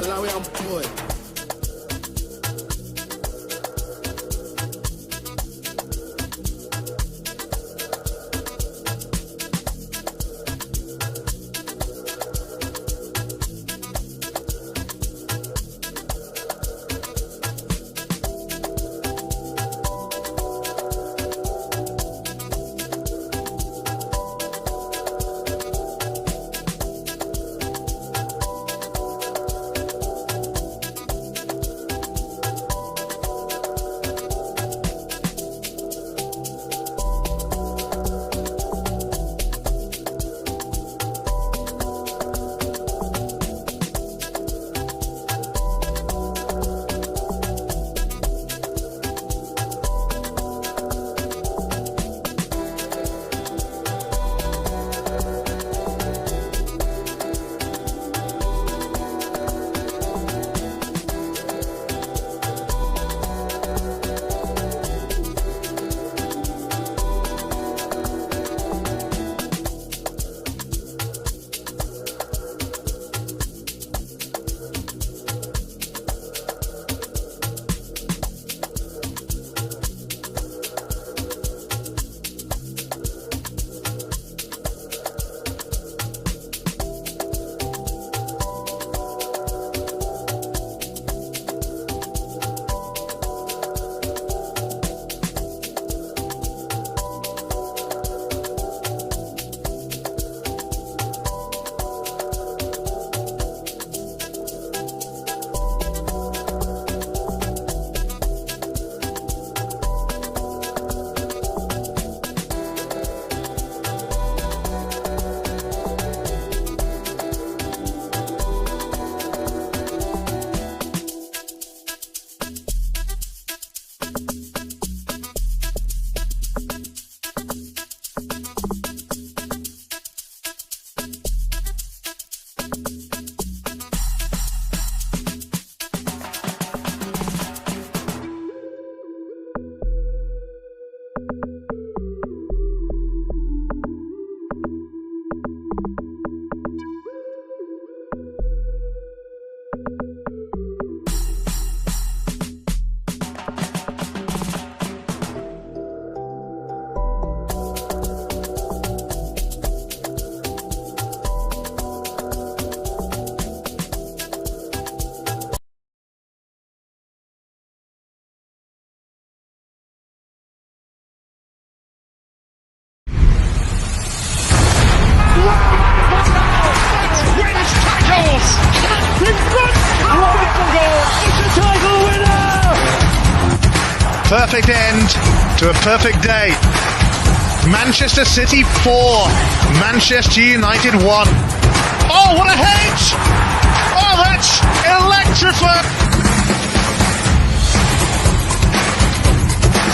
Malawi and boy. Perfect end to a perfect day. Manchester City 4, Manchester United 1. Oh, what a hit! Oh, that's electrifying!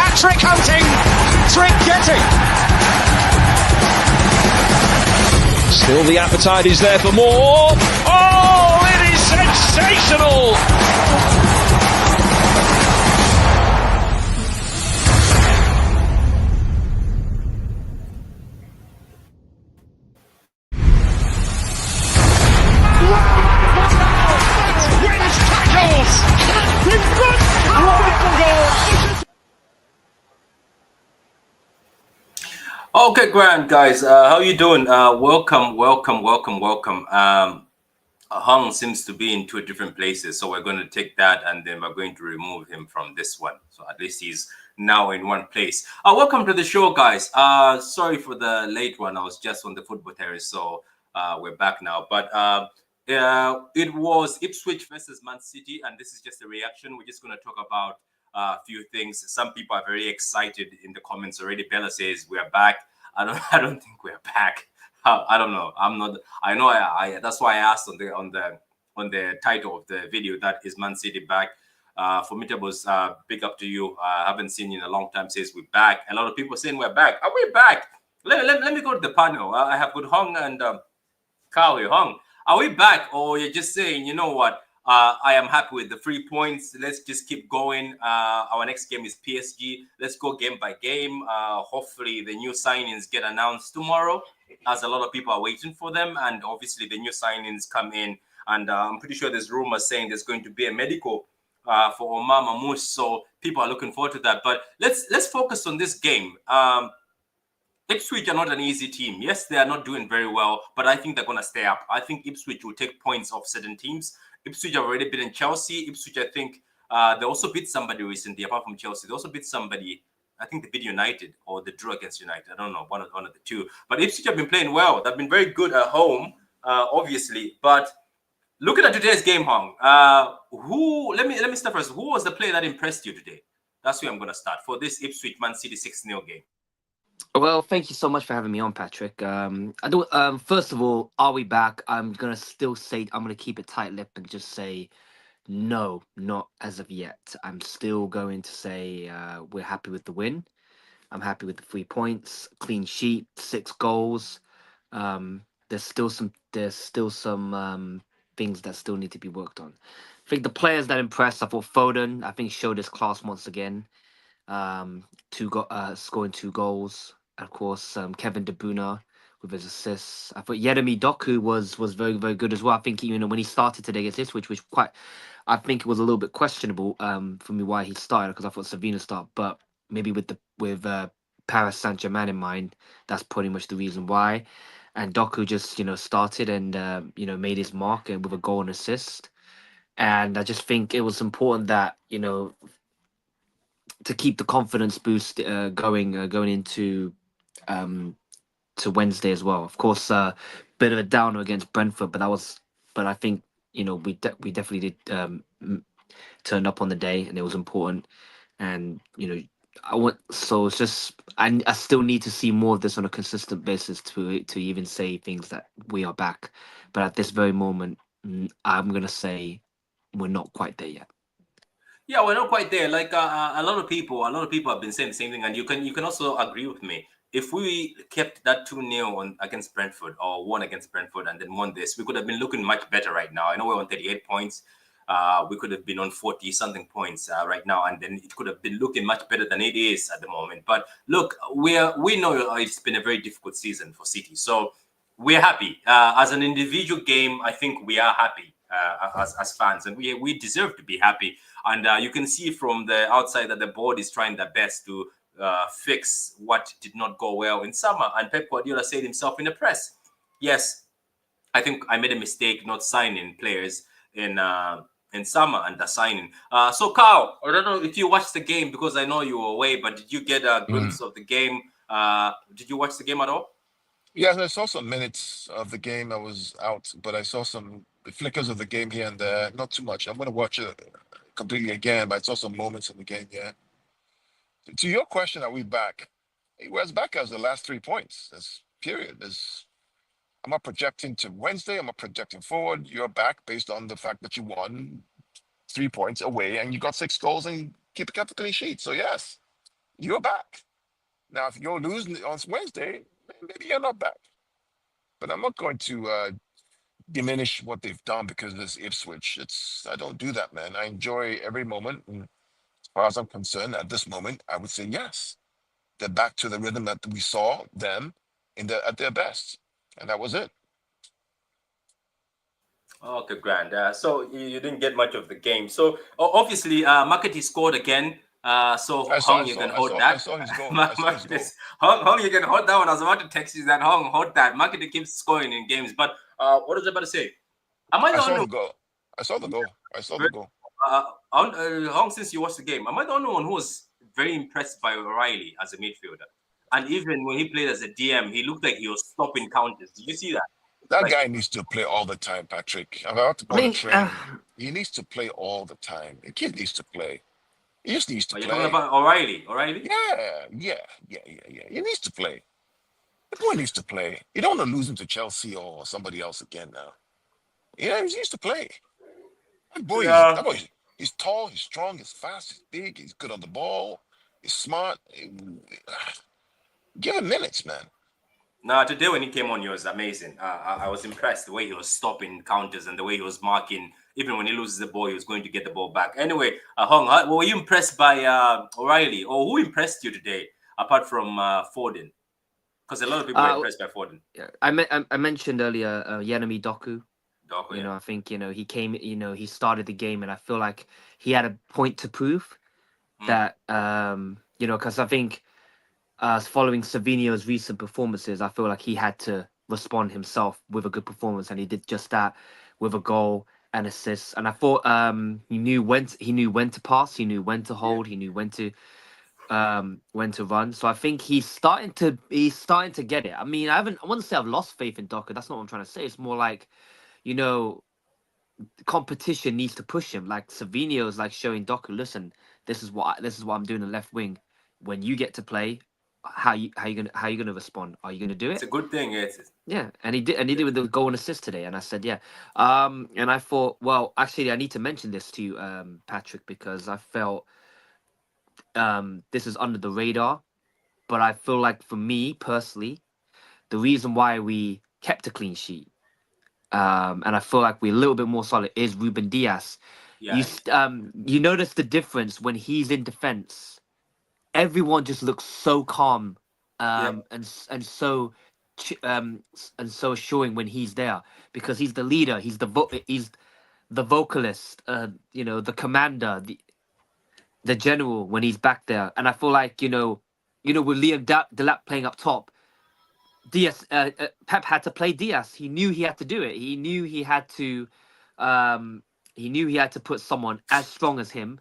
Hat-trick hunting, trick getting. Still the appetite is there for more. Oh, it is sensational! Okay, grand guys, how you doing? Welcome. Hung seems to be in two different places, so we're going to take that and then we're going to remove him from this one. So at least he's now in one place. Welcome to the show, guys. Sorry for the late one. I was just on the football terrace, so we're back now. But it was Ipswich versus Man City, and this is just a reaction. We're just going to talk about a few things. Some people are very excited in the comments already. Bella says we're back. I don't think we're back. I don't know. I'm not. I know. I that's why I asked on the title of the video, that is Man City back. Formidable's big up to you. I haven't seen you in a long time. Says we're back. A lot of people saying we're back. Are we back? Let me go to the panel. I have good Hong and Kawi. Hong, are we back, or you're just saying, you know what? I am happy with the 3 points. Let's just keep going. Our next game is PSG. Let's go game by game. Hopefully the new signings get announced tomorrow, as a lot of people are waiting for them. And obviously the new signings come in And I'm pretty sure there's rumors saying there's going to be a medical for Omar Mamouche, so people are looking forward to that. But let's focus on this game. Ipswich are not an easy team. Yes, they are not doing very well, but I think they're going to stay up. I think Ipswich will take points off certain teams. Ipswich have already beaten Chelsea. Ipswich, I think, they also beat somebody recently, apart from Chelsea. They also beat somebody. I think they beat United or they drew against United. I don't know, one of the two. But Ipswich have been playing well. They've been very good at home, obviously. But looking at today's game, Hong, let me start first. Who was the player that impressed you today? That's where I'm going to start for this Ipswich Man City 6-0 game. Well, thank you so much for having me on, Patrick. I don't. First of all, are we back? I'm gonna still say I'm gonna keep it tight-lipped and just say no, not as of yet. I'm still going to say we're happy with the win. I'm happy with the 3 points, clean sheet, 6 goals. There's still some things that still need to be worked on. I think the players that impressed. I thought Foden. I think showed his class once again. Scoring 2 goals. Of course, Kevin De Bruyne with his assists. I thought Yeremi Doku was very very good as well. I think when he started today against Ipswich, which quite, I think it was a little bit questionable for me why he started because I thought Savina start, but maybe with Paris Saint-Germain in mind, that's pretty much the reason why. And Doku just started and made his mark and with a goal and assist. And I just think it was important that to keep the confidence boost going into to Wednesday as well. Of course, bit of a downer against Brentford, but I think we definitely did turn up on the day, and it was important. And it's just I still need to see more of this on a consistent basis to even say things that we are back. But at this very moment, I'm gonna say we're not quite there yet. Yeah, we're not quite there. Like a lot of people have been saying the same thing, and you can also agree with me. If we kept that 2-0 on against Brentford or won against Brentford and then won this, we could have been looking much better right now. I know we're on 38 points. We could have been on 40 something points right now, and then it could have been looking much better than it is at the moment. But look, we know it's been a very difficult season for City, so we're happy. As an individual game, I think we are happy as fans, and we deserve to be happy. And you can see from the outside that the board is trying their best to fix what did not go well in summer. And Pep Guardiola said himself in the press, yes, I think I made a mistake not signing players in summer and the signing. So Carl, I don't know if you watched the game because I know you were away, but did you get a glimpse of the game? Did you watch the game at all? Yes, I saw some minutes of the game. I was out, but I saw some flickers of the game here and there. Not too much. I'm going to watch it completely again, but I saw some moments in the game. Yeah. To your question, are we back? We're as back as the last 3 points. That's period. I'm not projecting to Wednesday. I'm not projecting forward. You're back based on the fact that you won 3 points away and you got 6 goals and kept a clean sheet. So yes, you're back. Now, if you're losing on Wednesday, maybe you're not back. But I'm not going to diminish what they've done because it's Ipswich. I don't do that, man. I enjoy every moment. And as far as I'm concerned, at this moment, I would say yes. They're back to the rhythm that we saw them at their best, and that was it. Okay, grand. So you didn't get much of the game. So obviously, Makati scored again. So Hong, you can hold that. I saw his goal. I saw his goal. Hong, you can hold that one. I was about to text you that Hong, hold that. Makati keeps scoring in games. But what was I about to say? Am I the I saw only the goal. I saw the goal. I saw the goal. Hong, since you watched the game, am I the only one who was very impressed by O'Reilly as a midfielder? And even when he played as a DM, he looked like he was stopping counters. Did you see that? That guy needs to play all the time, Patrick. I'm about to go to train. He needs to play all the time. The kid needs to play. He just needs to play. You're talking about O'Reilly? Yeah. He needs to play. The boy needs to play. You don't want to lose him to Chelsea or somebody else again now. Yeah, he needs to play. That boy, he's tall, he's strong, he's fast, he's big, he's good on the ball, he's smart. Give him minutes, man. No, today when he came on, he was amazing. I was impressed the way he was stopping counters and the way he was marking. Even when he loses the ball, he was going to get the ball back. Anyway, Hong, were you impressed by O'Reilly, or who impressed you today apart from Foden? Because a lot of people were impressed by Foden. Yeah, I mentioned earlier Yeremi Doku. Doku, You know, yeah. I think, he came, he started the game, and I feel like he had a point to prove Mm. that, because I think, following Savinho's recent performances, I feel like he had to respond himself with a good performance, and he did just that with a goal and assists. And I thought, he knew when to pass, he knew when to Yeah. hold, he knew when to run. So I think he's starting to get it. I mean, I wouldn't say I've lost faith in Docker. That's not what I'm trying to say. It's more like, you know, competition needs to push him. Like Savinho is like showing Docker, listen, this is what I'm doing in left wing. When you get to play, how you gonna respond? Are you gonna do It's it? a good thing. Yes. Yeah, and he did with the goal and assist today, and I said, yeah. And I thought, well, actually, I need to mention this to you, Patrick, because I felt this is under the radar, but I feel like for me personally, the reason why we kept a clean sheet, and I feel like we're a little bit more solid, is Ruben Diaz. Yeah. You notice the difference when he's in defense. Everyone just looks so calm, Yeah. and so assuring when he's there, because he's the leader, he's the vocalist, the commander, the general when he's back there. And I feel like, with Liam Delap playing up top, Pep had to play Diaz. He knew he had to do it. Um, he knew he had to put someone as strong as him,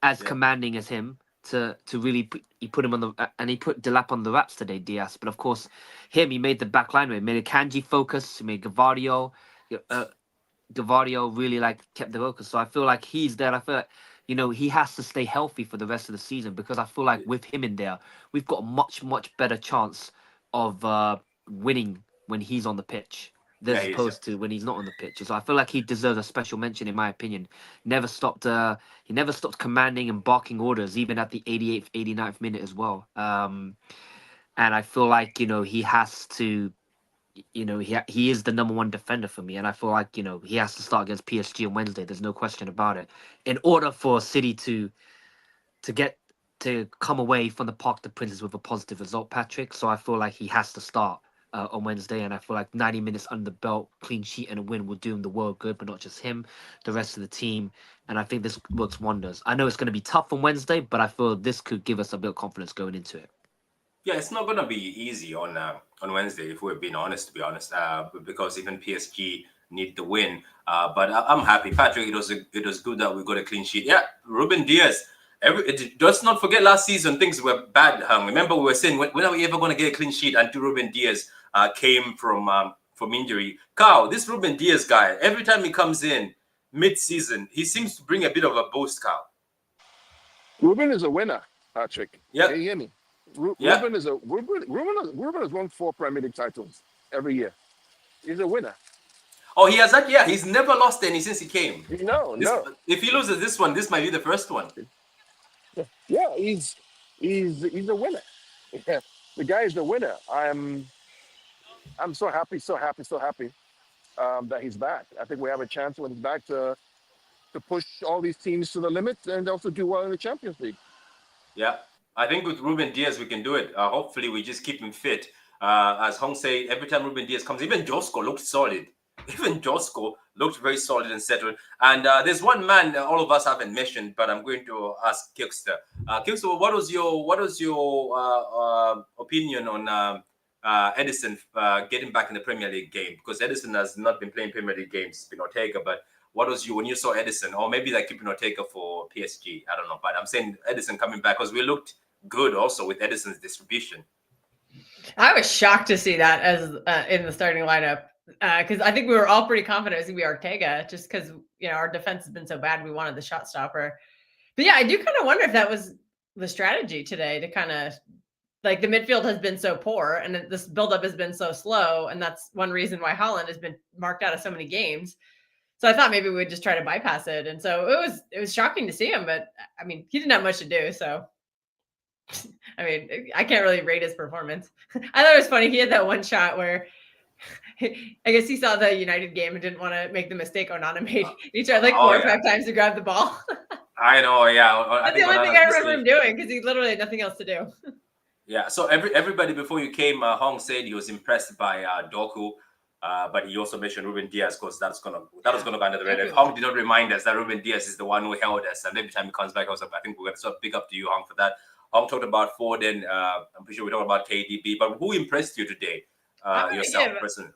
as Yeah. commanding as him, to really he put him on and he put Delap on the wraps today, Diaz. But of course, he made the back line. He made a Kanji focus. He made Gavardio really like kept the focus. So I feel like he's there. I feel like, he has to stay healthy for the rest of the season, because I feel like with him in there, we've got a much, much better chance of winning when he's on the pitch, Yeah. as He is. Yeah. opposed to when he's not on the pitch. So I feel like he deserves a special mention, in my opinion. Never stopped. He never stopped commanding and barking orders, even at the 88th, 89th minute as well. And I feel like, he has to, he is the number one defender for me, and I feel like, he has to start against PSG on Wednesday. There's no question about it. In order for City to get to come away from the Parc des Princes with a positive result, Patrick. So I feel like he has to start on Wednesday, and I feel like 90 minutes under the belt, clean sheet, and a win will do him the world good, but not just him, the rest of the team. And I think this works wonders. I know it's going to be tough on Wednesday, but I feel this could give us a bit of confidence going into it. Yeah, it's not gonna be easy on Wednesday, if we're being honest. To be honest, because even PSG need the win. But I'm happy, Patrick. It was good that we got a clean sheet. Yeah, Ruben Diaz. Let's not forget last season things were bad. Remember we were saying, when are we ever gonna get a clean sheet? Until Ruben Diaz came from injury. Carl, this Ruben Diaz guy, every time he comes in mid-season, he seems to bring a bit of a boost, Carl. Ruben is a winner, Patrick. Can Yeah, you hear me? yeah. Ruben has won 4 Premier League titles every year. He's a winner. Oh, he has that. Yeah, he's never lost any since he came. No, This, no. if he loses this one, this might be the first one. Yeah, he's a winner. Yeah, the guy is the winner. I'm so happy, so happy, so happy that he's back. I think we have a chance when he's back to push all these teams to the limit and also do well in the Champions League. Yeah, I think with Ruben Diaz we can do it. Hopefully we just keep him fit. As Hong say, every time Ruben Diaz comes, even Josko looked solid. Even Josko looked very solid and settled. And there's one man all of us haven't mentioned, but I'm going to ask Kilster. Kilster, what was your opinion on Edison getting back in the Premier League game? Because Edison has not been playing Premier League games. It's been Ortega, but what was when you saw Edison, or maybe they're keeping Ortega for PSG? I don't know, but I'm saying Edison coming back because we looked good also with Edison's distribution. I was shocked to see that as in the starting lineup, because I think we were all pretty confident it was going to be Ortega, just because our defense has been so bad. We wanted the shot stopper, but yeah, I do kind of wonder if that was the strategy today, to kind of, like, the midfield has been so poor and this buildup has been so slow, and that's one reason why Holland has been marked out of so many games. So I thought maybe we'd just try to bypass it, and so it was shocking to see him. But I mean, he didn't have much to do, so I mean, I can't really rate his performance. I thought it was funny. He had that one shot where I guess he saw the United game and didn't want to make the mistake Onana made. He tried like 4 or 5 times to grab the ball. I know, yeah. That's the only thing I remember him doing, because he literally had nothing else to do. Yeah. So everybody before you came, Hong said he was impressed by Doku. But he also mentioned Ruben Diaz because that was gonna go under the radar. If Hong did not remind us that Ruben Diaz is the one who held us, and every time he comes back, I think we're gonna sort of big up to you, Hong, for that. Hong talked about Ford, and I'm pretty sure we talked about KDB. But who impressed you today? Yourself, personally.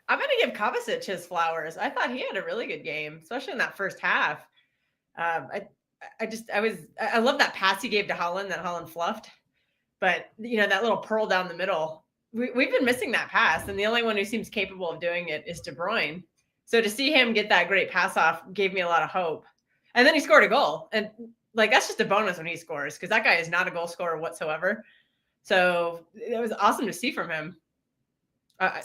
I'm going to give Kovacic his flowers. I thought he had a really good game, especially in that first half. I love that pass he gave to Holland that Holland fluffed. But, that little pearl down the middle, we've been missing that pass. And the only one who seems capable of doing it is De Bruyne. So to see him get that great pass off gave me a lot of hope. And then he scored a goal. And that's just a bonus when he scores, because that guy is not a goal scorer whatsoever. So it was awesome to see from him. I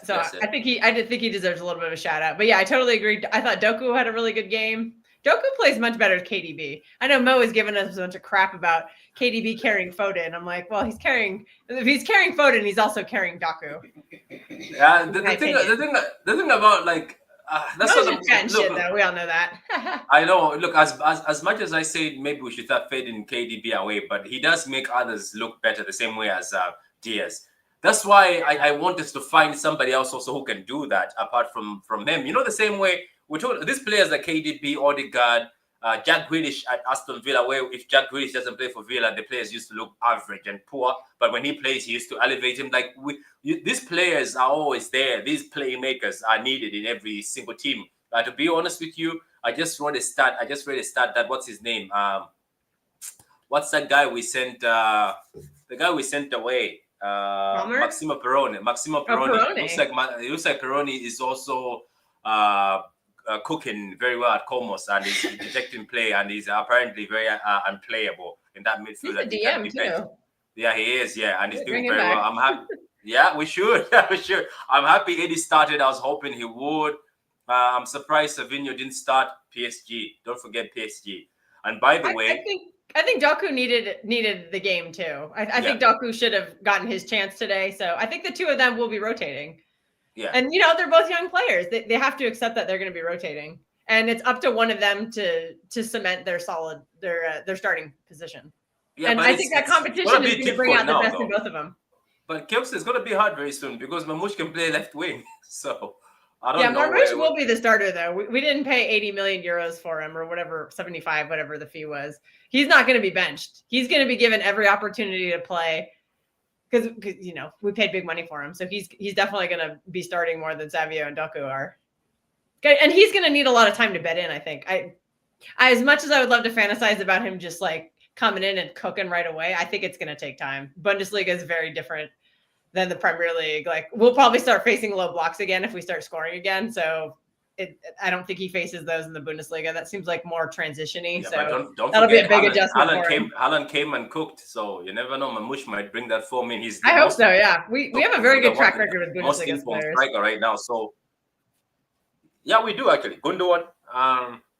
did think he deserves a little bit of a shout out. But yeah, I totally agree. I thought Doku had a really good game. Doku plays much better as KDB. I know Mo has given us a bunch of crap about KDB carrying Foden. I'm like, well, if he's carrying Foden, he's also carrying Doku. Yeah, the thing about that's not shit though. We all know that. I know. Look, as much as I say maybe we should have fed in KDB away, but he does make others look better the same way as Diaz. That's why I want us to find somebody else also who can do that apart from him. The same way we told these players like KDB, Odegaard, Jack Grealish at Aston Villa, where if Jack Grealish doesn't play for Villa, the players used to look average and poor. But when he plays, he used to elevate him. These players are always there. These playmakers are needed in every single team. To be honest with you, I just read a stat that what's his name? What's that guy we sent? The guy we sent away. Maximo Perrone. It looks like Perrone is also cooking very well at Comos, and he's detecting play, and he's apparently very unplayable in that midfield. He's a DM too. Yeah, he is. Yeah, and he's doing very well. I'm happy. Yeah, we should. Yeah, we should. I'm happy Eddie started. I was hoping he would. I'm surprised Savinho didn't start PSG. Don't forget PSG. And by the way, I think Doku needed the game too. I think Doku should have gotten his chance today. So I think the two of them will be rotating. Yeah. And they're both young players. They have to accept that they're going to be rotating. And it's up to one of them to cement their starting position. Yeah, and I think that competition is going to bring out the best in both of them. But Kelsey, it's going to be hard very soon because Mamouche can play left wing. So I don't know. Mamouche will be the starter though. We didn't pay 80 million euros for him or whatever, 75, whatever the fee was. He's not going to be benched. He's going to be given every opportunity to play because we paid big money for him. So he's definitely going to be starting more than Savio and Doku are. Okay, and he's going to need a lot of time to bed in, I think. I as much as I would love to fantasize about him just coming in and cooking right away, I think it's going to take time. Bundesliga is very different than the Premier League. We'll probably start facing low blocks again if we start scoring again. So I don't think he faces those in the Bundesliga. That seems like more transition-y. Yeah, so don't that'll be a big adjustment Haaland came and cooked. So you never know. Mamouche might bring that form in. I hope so, yeah. We have a very good track record with Bundesliga players. Striker right now. So yeah, we do actually. Gundogan.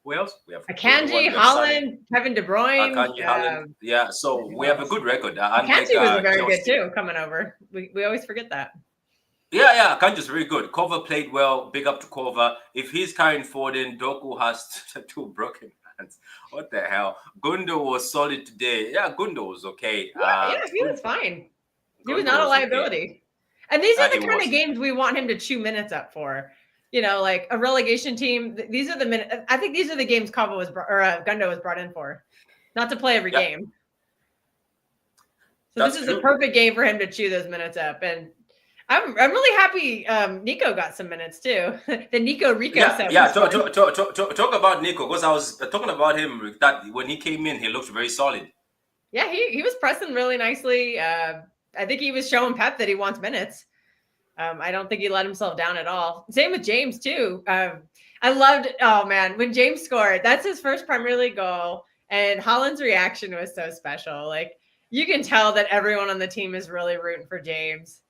Who else? We have Akanji, Haaland, Kevin De Bruyne. Haaland. Yeah, so we have a good record. Akanji was very good too, coming over. We always forget that. Yeah, Akanji's very good. Kova played well. Big up to Kova. If he's carrying Foden, Doku has two broken hands. What the hell? Gundo was solid today. Yeah, Gundo was okay. Yeah, he was fine. He was not a liability. Okay. And these are the kind of games we want him to chew minutes up for. Like a relegation team. These are the minutes. I think these are the games Gundo was brought in for, not to play every game. So this is a perfect game for him to chew those minutes up. And I'm really happy Nico got some minutes too. The Nico Rico. Yeah. Talk about Nico, because I was talking about him. That when he came in, he looked very solid. Yeah, he was pressing really nicely. I think he was showing Pep that he wants minutes. I don't think he let himself down at all. Same with James too. I loved, when James scored, that's his first Premier League goal. And Haaland's reaction was so special. You can tell that everyone on the team is really rooting for James.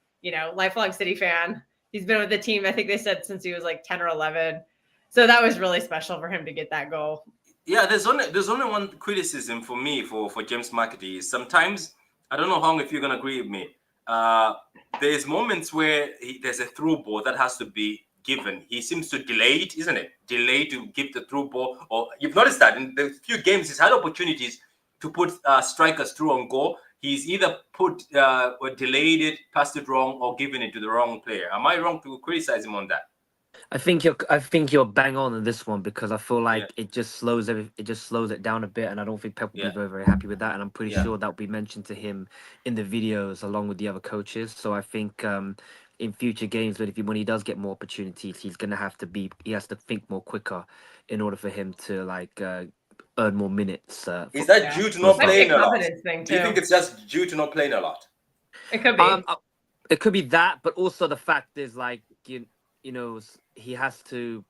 Lifelong City fan. He's been with the team, I think they said, since he was 10 or 11. So that was really special for him to get that goal. Yeah, there's only one criticism for me for James McAtee. Sometimes, I don't know, Hong, if you're going to agree with me. There's moments where there's a through ball that has to be given. He seems to delay it, isn't it? Delay to give the through ball. Or you've noticed that in the few games he's had opportunities to put strikers through on goal. He's either put or delayed it, passed it wrong, or given it to the wrong player. Am I wrong to criticize him on that? I think you're bang on this one because I feel Yeah, like it just slows it down a bit, and I don't think Pep will be yeah, very happy with that. And I'm pretty yeah. sure that will be mentioned to him in the videos along with the other coaches. So I think in future games, when he does get more opportunities, he has to think more quicker in order for him to like earn more minutes. Is that Yeah. due to For a not Might be start. playing a a lot? confidence thing Do you think too. it's just due to not playing a lot? It could Um, be. uh, it could be that, but also the fact is like he has to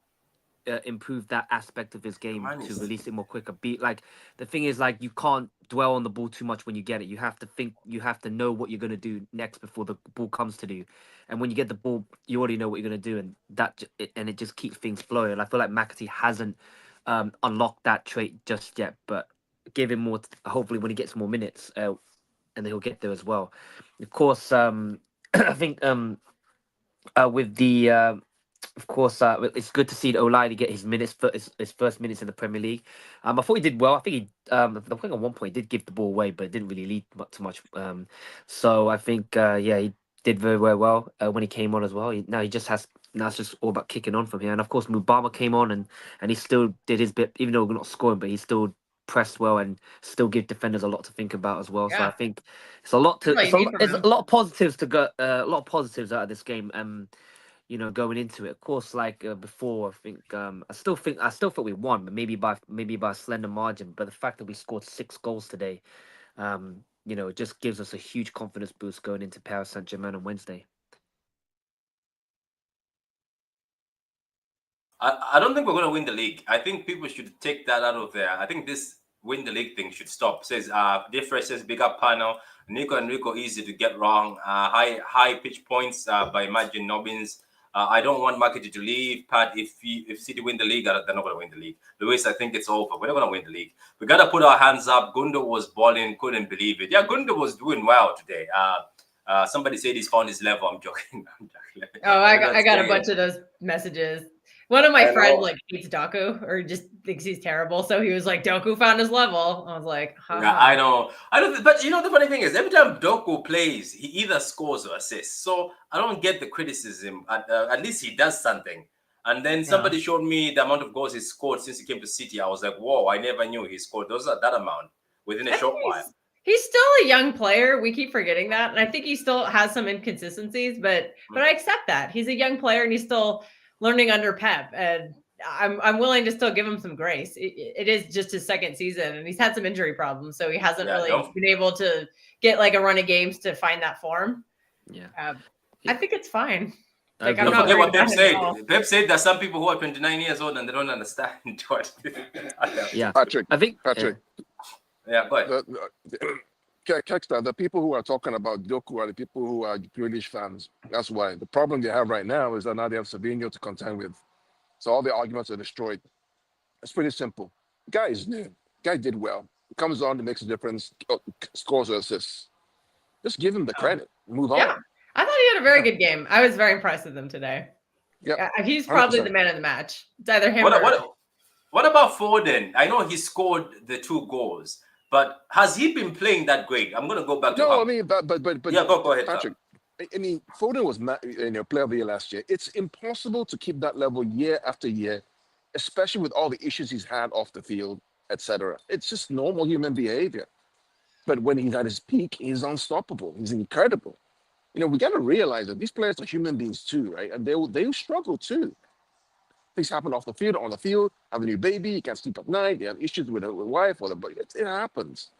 improve that aspect of his The game man to is. release it more quicker. Be like the thing is like you can't dwell on the ball too much when you get it. You have to think. You have to know what you're gonna do next before the ball comes to you. And when you get the ball, you already know what you're gonna do, and it just keeps things flowing. And I feel like McAtee hasn't unlocked that trait just yet, but give him more. Hopefully, when he gets more minutes, and he'll get there as well. Of course, I think with the of course, it's good to see O'Reilly get his minutes, his first minutes in the Premier League. I thought he did well. I think I think at one point he did give the ball away, but it didn't really lead too much. So I think, yeah, he did very well when he came on as well. Now he just has now it's just all about kicking on from here. And of course, Mubama came on and he still did his bit, even though we're not scoring, but he still pressed well and still give defenders a lot to think about as well. So I Yeah. think it's a lot That's to all you need from it's him. a lot of positives to go a lot of positives out of this game. Going into it. Of course, like before, I think I still think we won, but maybe by a slender margin. But the fact that we scored 6 goals today, it just gives us a huge confidence boost going into Paris Saint-Germain on Wednesday. I don't think we're going to win the league. I think people should take that out of there. I think this win the league thing should stop. Says difference says big up panel. Nico and Rico easy to get wrong. High pitch points by Imagine Nobbins. I don't want Marketing to leave. Pat, if City win the league, they're not going to win the league. Luis, I think it's over. We're not going to win the league. We got to put our hands up. Gundo was balling, couldn't believe it. Yeah, Gundo was doing well today. Somebody said he's found his level. I'm joking. I'm joking. Oh, Let me not I got a say bunch it. of those messages. One of my I friends know. like hates Doku or just thinks he's terrible. So he was like, Doku found his level. I was like, Yeah, haha. I know. I don't. But the funny thing is, every time Doku plays, he either scores or assists. So I don't get the criticism. At least he does something. And then Yeah. somebody showed me the amount of goals he scored since he came to City. I was like, whoa! I never knew he scored that amount within a I think short while. he's still a young player. We keep forgetting that. And I think he still has some inconsistencies, but I accept that. He's a young player and he's still learning under Pep. And I'm willing to still give him some grace. It is just his second season and he's had some injury problems. So he hasn't Yeah, really been able to get like a run of games to find that form. Yeah, I think it's fine. I Like, I'm agree don't with not forget that. worried what Pep about him at said. all. Pep said that some people who are 29 years old and they don't understand what. Yeah, Patrick, I think. Patrick, Yeah, go ahead. Kexter, the people who are talking about Doku are the people who are Grealish fans. That's why. The problem they have right now is that now they have Savinho to contend with. So all the arguments are destroyed. It's pretty simple. Guy is new. Guy did well. He comes on, he makes a difference, scores or assists. Just give him the credit. Move Yeah. on. I thought he had a very good game. I was very impressed with him today. Yep. He's probably 100%. the man of the match. It's either him What, or what, what about Foden? I know he scored the 2 goals, but has he been playing that great? I'm going to go back to No, I Hub. mean, but Yeah, go ahead, Hub. Patrick, I mean, Foden was player of the year last year. It's impossible to keep that level year after year, especially with all the issues he's had off the field, etc. It's just normal human behavior. But when he's at his peak, he's unstoppable. He's incredible. We got to realize that these players are human beings too, right? And they struggle too. Things happen off the field, on the field. Have a new baby, you can't sleep at night. They have issues with a wife or but it happens.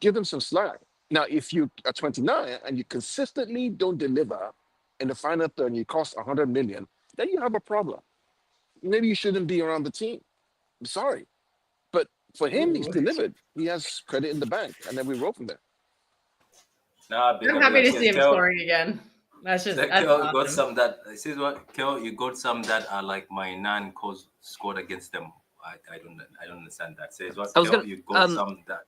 Give them some slack. Now, if you are 29 and you consistently don't deliver in the final third and you cost 100 million, then you have a problem. Maybe you shouldn't be around the team. I'm sorry. But for him, he's delivered. He has credit in the bank. And then we roll from there. Nah, big I'm up, happy big to up. see him Kel, scoring again. That's said that's Kel got awesome. some that. It says what? Kel, you got some that are like my nan scored against them. I don't understand that. Says what? I was Kel, gonna. you got some that.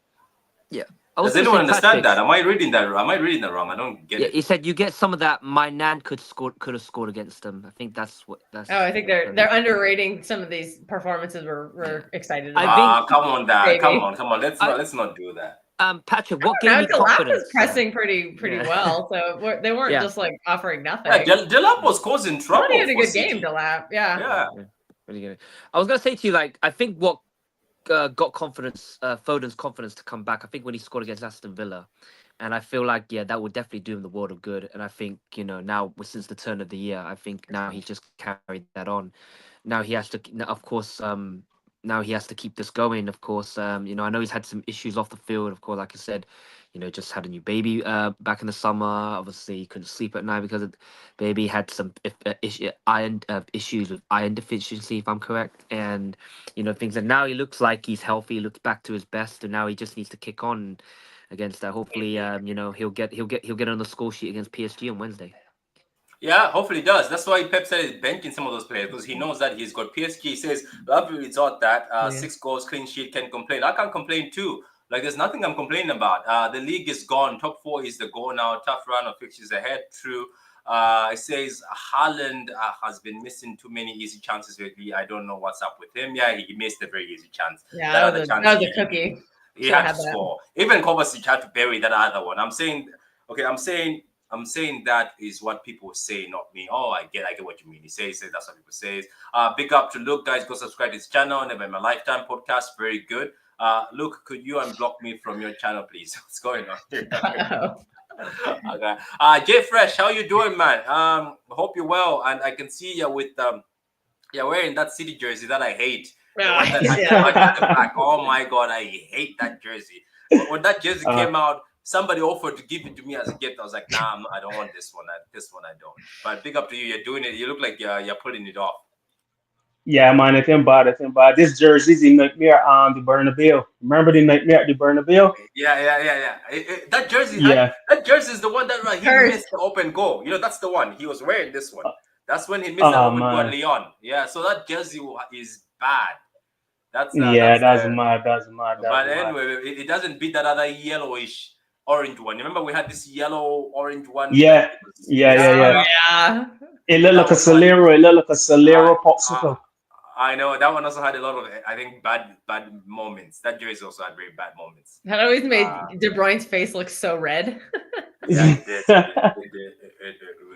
Yeah, I was Does gonna anyone say understand Patrick. that? Am I reading that? Am I reading that wrong? I don't get Yeah, it. he said you get some of that. My nan could have scored against them. I think that's what that's. Oh, I think they're underrating some of these performances we're excited I about. think Come on, Dad. Maybe. Come on. Let's not do that. Patrick, what gave Now me Delap was confidence? pressing pretty Yeah. well, so they weren't Yeah. just like offering nothing. Yeah, Delap was causing I thought trouble he had a for good City. game, Delap. Yeah. Yeah. Really good. I was gonna say to you, like, I think what got confidence, Foden's confidence to come back. I think when he scored against Aston Villa, and I feel like that would definitely do him the world of good. And I think now since the turn of the year, I think now he just carried that on. Now he has to, of course, now he has to keep this going. Of course, I know he's had some issues off the field. Of course, like I said, just had a new baby back in the summer. Obviously, he couldn't sleep at night because of baby had some issues with iron deficiency, if I'm correct, and things. And now he looks like he's healthy. He looks back to his best, and now he just needs to kick on against that. Hopefully, he'll get on the score sheet against PSG on Wednesday. Yeah, hopefully he does. That's why Pep said he's benching some of those players because he knows that he's got PSG. He says, lovely result that 6 goals, clean sheet, can complain. I can't complain too. Like, there's nothing I'm complaining about. The league is gone. Top 4 is the goal now. Tough run of fixtures ahead. True. It says Haaland has been missing too many easy chances lately. I don't know what's up with him. Yeah, he missed a very easy chance. Yeah, That that other was chance, a cookie. he Should've had had to that. score. Even Kovacic had to bury that other one. I'm saying that is what people say, not me. Oh, I get what you mean. He says that's what people say. Big up to Luke, guys. Go subscribe to his channel. Never in my lifetime podcast. Very good. Luke, could you unblock me from your channel, please? What's going on here? Okay. Jay Fresh, how you doing, man? Hope you're well. And I can see you with wearing that City jersey that I hate. The one that had the money at the back. Oh my god, I hate that jersey. When that jersey came out, somebody offered to give it to me as a gift. I was like, nah, I don't want this one. This one I don't. But big up to you. You're doing it. You look like you're pulling it off. Yeah, man, it's in bad, it's in bad. This jersey's in nightmare on the Bernabeu. Remember the nightmare at the Bernabeu? Yeah. That jersey, Yeah. that jersey is the one that he Cursed. missed the open goal. That's the one. He was wearing this one. That's when he missed that Oh open goal at man. Lyon. Yeah, so that jersey is bad. That's Yeah, that's mad, that's mad, that's But mad. anyway, it doesn't beat that other yellowish orange one. Remember, we had this yellow orange one. Yeah, yeah, yeah, Oh yeah. yeah. It looked That like a was funny. Solero, it looked like a I, Solero I popsicle. I know that one also had a lot of, I think, bad moments. That jersey also had very bad moments. That always made De Bruyne's face look so red. Yeah, it did.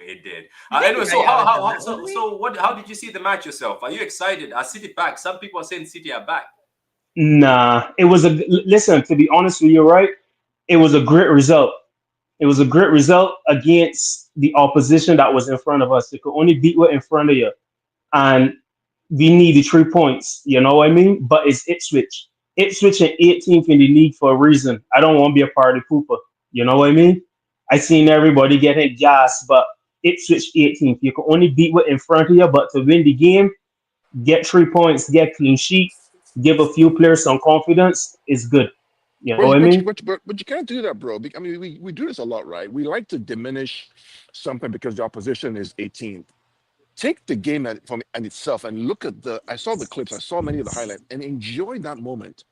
It did. Anyway, so how did you see the match yourself? Are you excited? Are City back? Some people are saying City are back. Nah, it was listen, to be honest with you, right? It was a great result. It was a great result against the opposition that was in front of us. You could only beat what in front of you. And we needed 3 points, you know what I mean? But it's Ipswich. Ipswich and 18th in the league for a reason. I don't want to be a party pooper, you know what I mean? I seen everybody getting gas, but Ipswich 18th. You can only beat what in front of you, but to win the game, get 3 points, get clean sheet, give a few players some confidence is good. You know what I mean? But you can't do that, bro. I mean, we do this a lot, right? We like to diminish something because the opposition is 18th. Take the game from itself and look at the. I saw the clips. I saw many of the highlights and enjoy that moment.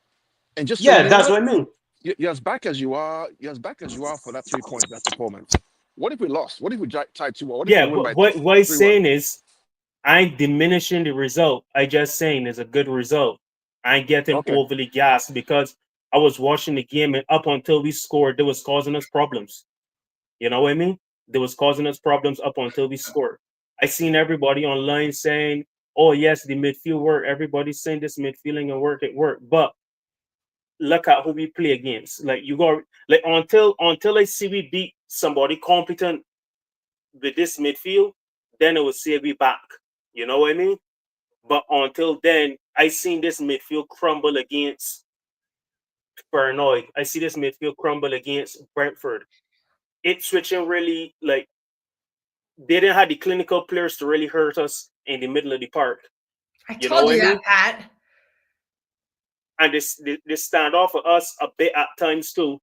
And just say, Yeah, you know that's what? what I mean. You're as back as you are. You're as back as you are for that 3 points, that performance. What if we lost? What if we tied 2-1? What if Yeah, we win by what he's 3-1? saying is I ain't diminishing the result. I just saying it's a good result. I ain't getting Okay. overly gassed because I was watching the game and up until we scored, they was causing us problems. You know what I mean? They was causing us problems up until we scored. I seen everybody online saying, "Oh yes, the midfield work." Everybody's saying this midfielding and work it work, but look at who we play against. Like you go like until I see we beat somebody competent with this midfield, then it will say we back. You know what I mean? But until then, I seen this midfield crumble against Burnley. I see this midfield crumble against Brentford. It's switching really like they didn't have the clinical players to really hurt us in the middle of the park. I You know told what you I mean? that, Pat. And they stand off for us a bit at times too.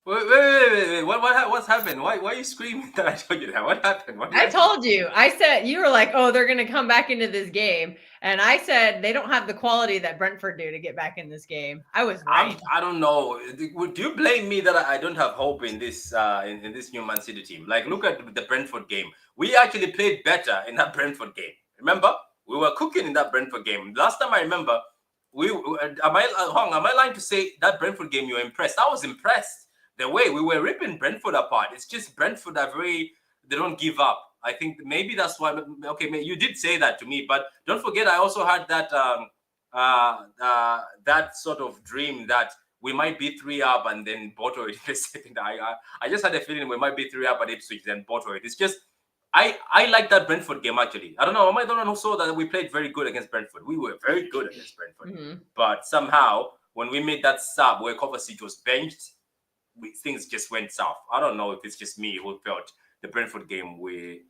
Wait. What's happened? Why are you screaming that I told you that? What happened? I told you. I said you were like, "Oh, they're going to come back into this game," and I said they don't have the quality that Brentford do to get back in this game. I was right. I don't know. Would you blame me that I don't have hope in this in this new Man City team? Like, look at the Brentford game. We actually played better in that Brentford game. Remember, we were cooking in that Brentford game. Last time I remember, am I lying to say that Brentford game you were impressed? I was impressed the way we were ripping Brentford apart. It's just Brentford are they don't give up. I think maybe that's why. Okay, you did say that to me, but don't forget I also had that that sort of dream that we might be 3 up and then bottle it in the second. I just had a feeling we might be 3 up at Ipswich then bottle it. It's just I like that Brentford game actually. I don't know. Am I the one who saw that we played very good against Brentford? We were very good against Brentford, but somehow when we made that sub where Kovacic was benched, things just went south. I don't know if it's just me who felt the Brentford game we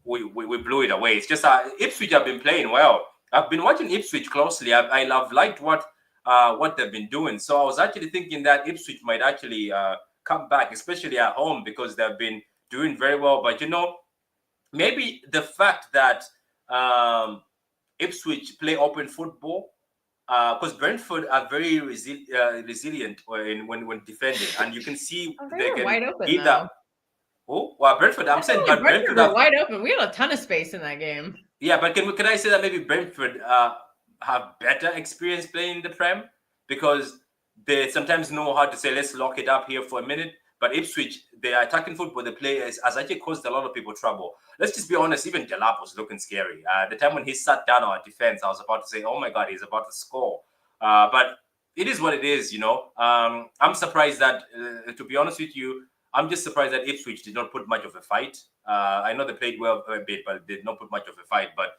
blew it away. It's just Ipswich have been playing well. I've been watching Ipswich closely. I've liked what they've been doing. So I was actually thinking that Ipswich might actually come back, especially at home, because they've been doing very well. But maybe the fact that Ipswich play open football, because Brentford are very resilient when defending, and you can see They were can wide open either. though. Oh, well, Brentford. I'm saying, but Brentford were wide open. We had a ton of space in that game. Yeah, but can I say that maybe Brentford have better experience playing in the Prem, because they sometimes know how to say, let's lock it up here for a minute. But Ipswich, their attacking football they play has actually caused a lot of people trouble. Let's just be honest, even Delap was looking scary. The time when he sat down our defense, I was about to say, oh my God, he's about to score. But it is what it is, I'm surprised that, to be honest with you, I'm just surprised that Ipswich did not put much of a fight. I know they played well a bit, but did not put much of a fight. But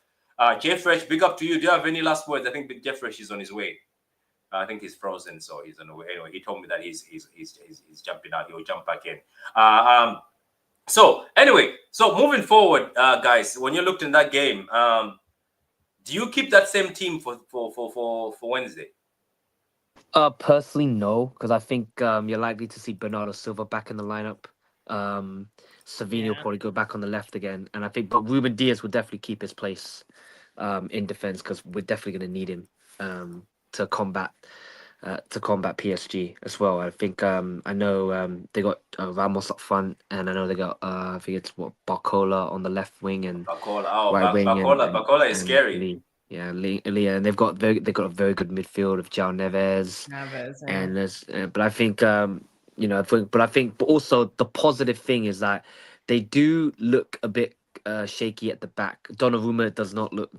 Jeff Fresh, big up to you. Do you have any last words? I think Jeff Fresh is on his way. I think he's frozen, so he's on the way. Anyway, he told me that he's jumping out. He'll jump back in. So moving forward, guys, when you looked in that game, do you keep that same team for Wednesday? Personally, no, because I think you're likely to see Bernardo Silva back in the lineup. Savini will probably go back on the left again, and I think, but Ruben Diaz will definitely keep his place in defense, because we're definitely going to need him to combat PSG as well. I think I know they got Ramos up front, and I know they got I think it's Barcola on the left wing and right wing, Barcola is scary. Lee. Yeah, Lee, and they've got a very good midfield of João Neves, and there's but I think but also the positive thing is that they do look a bit shaky at the back. Donnarumma does not look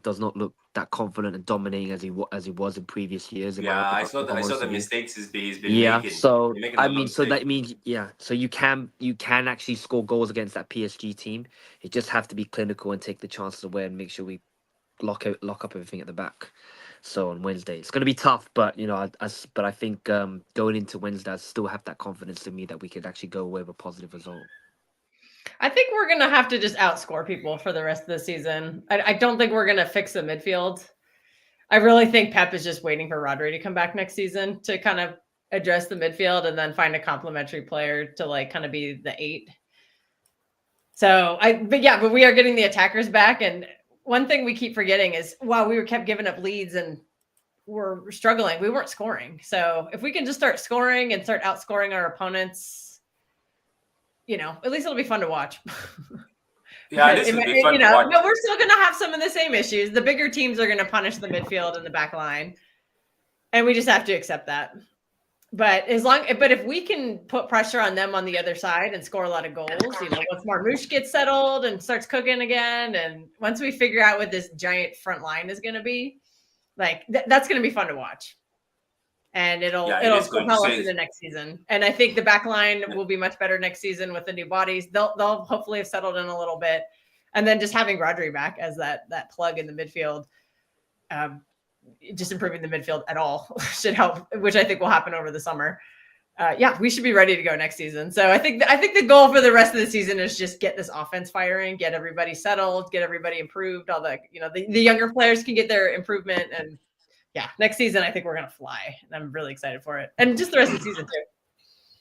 that confident and dominating as he was in previous years. I saw the mistakes he's been making. So I mean, so that means so you can actually score goals against that PSG team. You just have to be clinical and take the chances away and make sure we lock up everything at the back. So on Wednesday, it's going to be tough, but but I think going into Wednesday, I still have that confidence in me that we could actually go away with a positive result. I think we're going to have to just outscore people for the rest of the season. I don't think we're going to fix the midfield. I really think Pep is just waiting for Rodri to come back next season to kind of address the midfield and then find a complementary player to kind of be the 8. So but we are getting the attackers back. And one thing we keep forgetting is while we kept giving up leads and we're struggling, we weren't scoring. So if we can just start scoring and start outscoring our opponents, at least it'll be fun to watch. Yeah, this will be fun to watch. But we're still going to have some of the same issues. The bigger teams are going to punish the midfield and the back line, and we just have to accept that. But if we can put pressure on them on the other side and score a lot of goals, once Marmoush gets settled and starts cooking again, and once we figure out what this giant front line is going to be, that's going to be fun to watch. And it'll propel us into next season. And I think the back line will be much better next season with the new bodies. They'll hopefully have settled in a little bit. And then just having Rodri back as that plug in the midfield, just improving the midfield at all should help, which I think will happen over the summer. We should be ready to go next season. So I think the goal for the rest of the season is just get this offense firing, get everybody settled, get everybody improved. All the younger players can get their improvement, and next season I think we're gonna fly, and I'm really excited for it, and just the rest of the season too.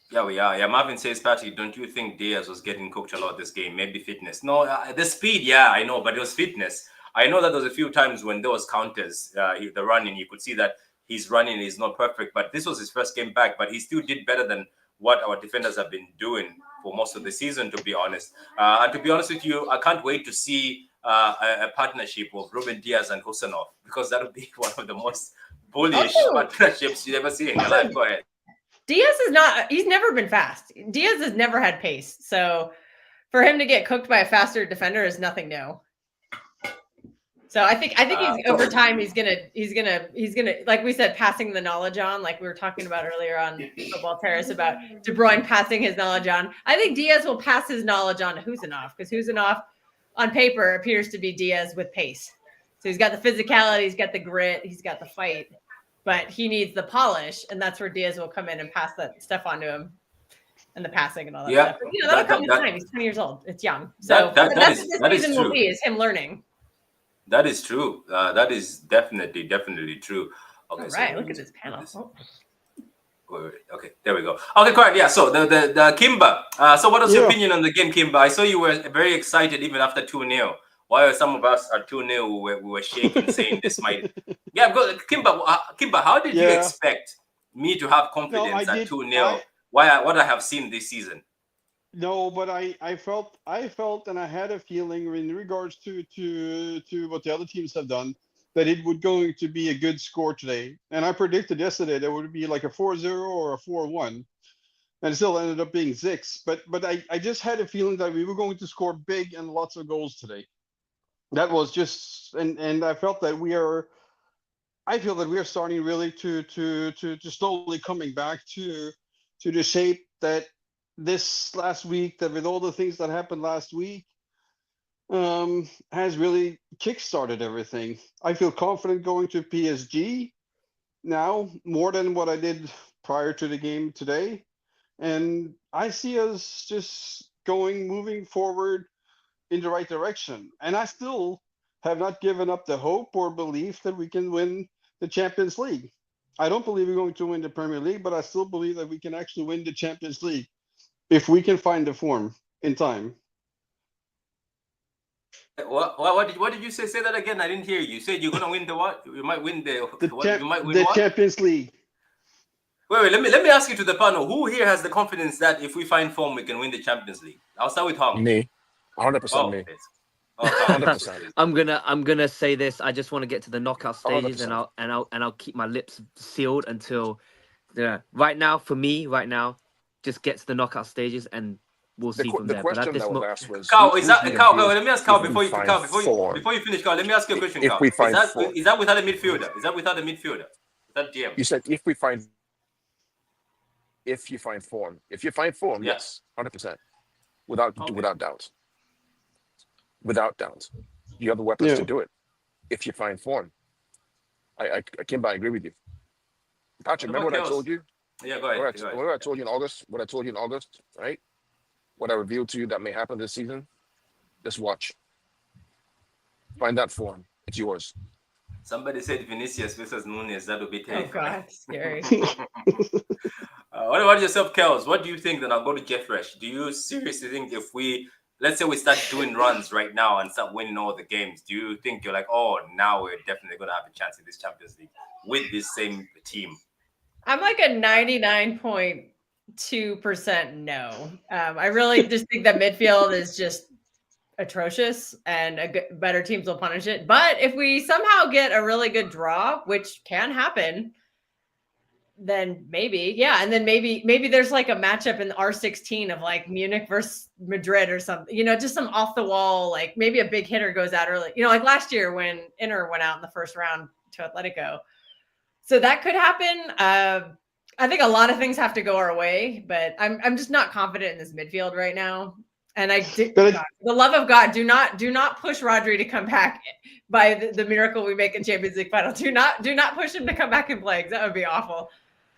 Yeah, we are. Yeah, Marvin says, Patrick, don't you think Diaz was getting cooked a lot this game? Maybe fitness. No, the speed, yeah, I know, but it was fitness. I know that there was a few times when there was counters, the running, you could see that his running is not perfect, but this was his first game back, but he still did better than what our defenders have been doing for most of the season, to be honest. And to be honest with you, I can't wait to see a partnership of Ruben Diaz and Husanov, because that would be one of the most bullish partnerships you've ever seen in your life. Go ahead. Diaz he's never been fast. Diaz has never had pace. So for him to get cooked by a faster defender is nothing new. So I think he's over time he's gonna like we said, passing the knowledge on, like we were talking about earlier on Football Terrace about De Bruyne passing his knowledge on. I think Diaz will pass his knowledge on to Husanov, because Husanov on paper appears to be Diaz with pace. So he's got the physicality, he's got the grit, he's got the fight, but he needs the polish, and that's where Diaz will come in and pass that stuff onto him, and the passing and all that stuff. But, that'll come in time. He's 20 years old. It's young. So that's what this season will be, is him learning. That is true. That is definitely true. Okay, all right, look at this panel. Wait. Okay, there we go. Okay, correct. Yeah, so the Kimba. So what was your opinion on the game, Kimba? I saw you were very excited even after 2-0. While some of us are 2-0, we were shaking, saying this might. Yeah, Kimba, how did you expect me to have confidence at 2-0? What I have seen this season? No, but I felt, and I had a feeling in regards to what the other teams have done, that it would going to be a good score today. And I predicted yesterday that it would be like a 4-0 or a 4-1, and it still ended up being 6. But I just had a feeling that we were going to score big and lots of goals today. That was just, and I felt that I feel that we are starting really to slowly coming back to the shape that this last week, that with all the things that happened last week, has really kickstarted everything. I feel confident going to PSG now more than what I did prior to the game today. And I see us just moving forward in the right direction. And I still have not given up the hope or belief that we can win the Champions League. I don't believe we're going to win the Premier League, but I still believe that we can actually win the Champions League if we can find the form in time. What did you say? Say that again. I didn't hear you. You said you're gonna win the what? You might win the Champions League. Wait. Let me ask you to the panel. Who here has the confidence that if we find form, we can win the Champions League? I'll start with Hong. Me, 100% me. Oh, 100%. I'm gonna say this. I just want to get to the knockout stages, 100%. and I'll keep my lips sealed until. Right now, just get to the knockout stages, and we'll see from there. But at this moment, was Carl, Carl? Let me ask Carl before you finish. Carl, let me ask you a question. Carl, is that without a midfielder? Is that without a midfielder? Is that GM? You said if you find form. If you find form, yes, 100%, without doubt. Without doubt, you have the weapons to do it. If you find form, I agree with you. Patrick, remember what I told you? Yeah, go ahead. What I told you in August, right? What I revealed to you that may happen this season, just watch. Find that form. It's yours. Somebody said Vinicius versus Nunes. That would be terrifying. Oh, God, scary. What about yourself, Kels? What do you think? Then I'll go to Jeff Fresh. Do you seriously think if let's say we start doing runs right now and start winning all the games, do you think you're like, oh, now we're definitely going to have a chance in this Champions League with this same team? I'm like a 99.2% no. I really just think that midfield is just atrocious, and better teams will punish it. But if we somehow get a really good draw, which can happen, then maybe, and then maybe there's like a matchup in the R16 of like Munich versus Madrid or something, just some off the wall, like maybe a big hitter goes out early, like last year when Inter went out in the first round to Atletico. So that could happen. I think a lot of things have to go our way, but I'm just not confident in this midfield right now. And the love of God, do not push Rodri to come back by the miracle we make in Champions League final. Do not push him to come back and play. That would be awful.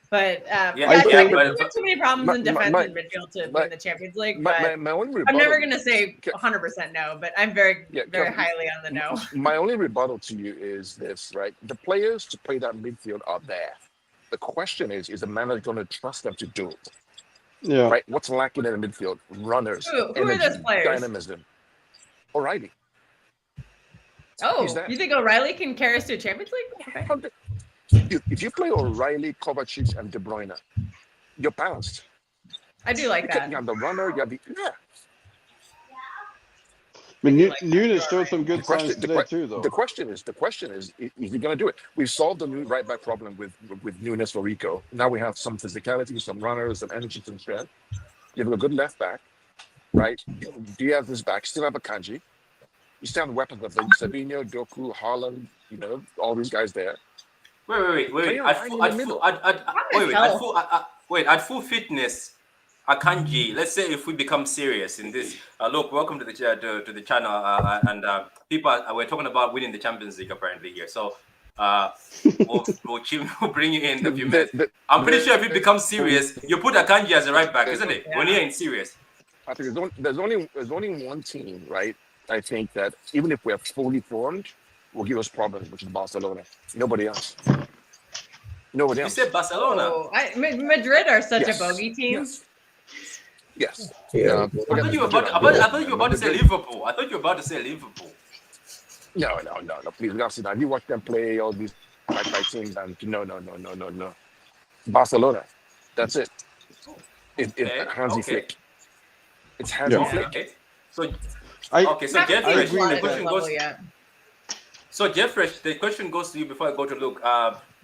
But there's too many problems in defense and midfield to win the Champions League. But I'm never going to say 100% no, but I'm very highly on the no. My only rebuttal to you is this, right? The players to play that midfield are there. The question is the manager going to trust them to do it? Yeah. Right. What's lacking in the midfield? Runners, who energy, are those players? Dynamism. O'Reilly. Oh, you think O'Reilly can carry us to a Champions League? Okay. If you play O'Reilly, Kovacic, and De Bruyne, you're bounced. I do like that. You have the runner. You have the yeah. I mean, do like that. You Nunes are showed right. some good signs today too, The though. question is, is he going to do it? We've solved the new right back problem with Nunes for Rico. Now we have some physicality, some runners, some energy, some strength. You have a good left back, right? Diaz is back. Still have a Kanji. You still have weapons of like Sabino, Doku, Haaland. You know, all these guys there. Wait. Play a line in the middle. At full fitness, Akanji. Let's say if we become serious in this. Look, welcome to the to the channel. And people, we're talking about winning the Champions League apparently here. So, we'll bring you in a few minutes. I'm pretty sure if we become serious, you put Akanji as a right back, isn't it? When you're in serious. I think there's only one team, right? I think that even if we're fully formed, will give us problems, which is Barcelona. Nobody else. Nobody You else. said Barcelona. Oh, Madrid are such Yes. a bogey team. Yes. Yeah. I thought you were about to say Liverpool. I thought you were about to say Liverpool. No. Please, we have to sit down. You watch them play all these high teams, and no. Barcelona. That's it. It's Hansi Flick. It's Hansi Flick. Okay. So Haven't Jeffrey, seen agree a lot with at this that. level yet. So Jeffrey, the question goes to you before I go to Luke.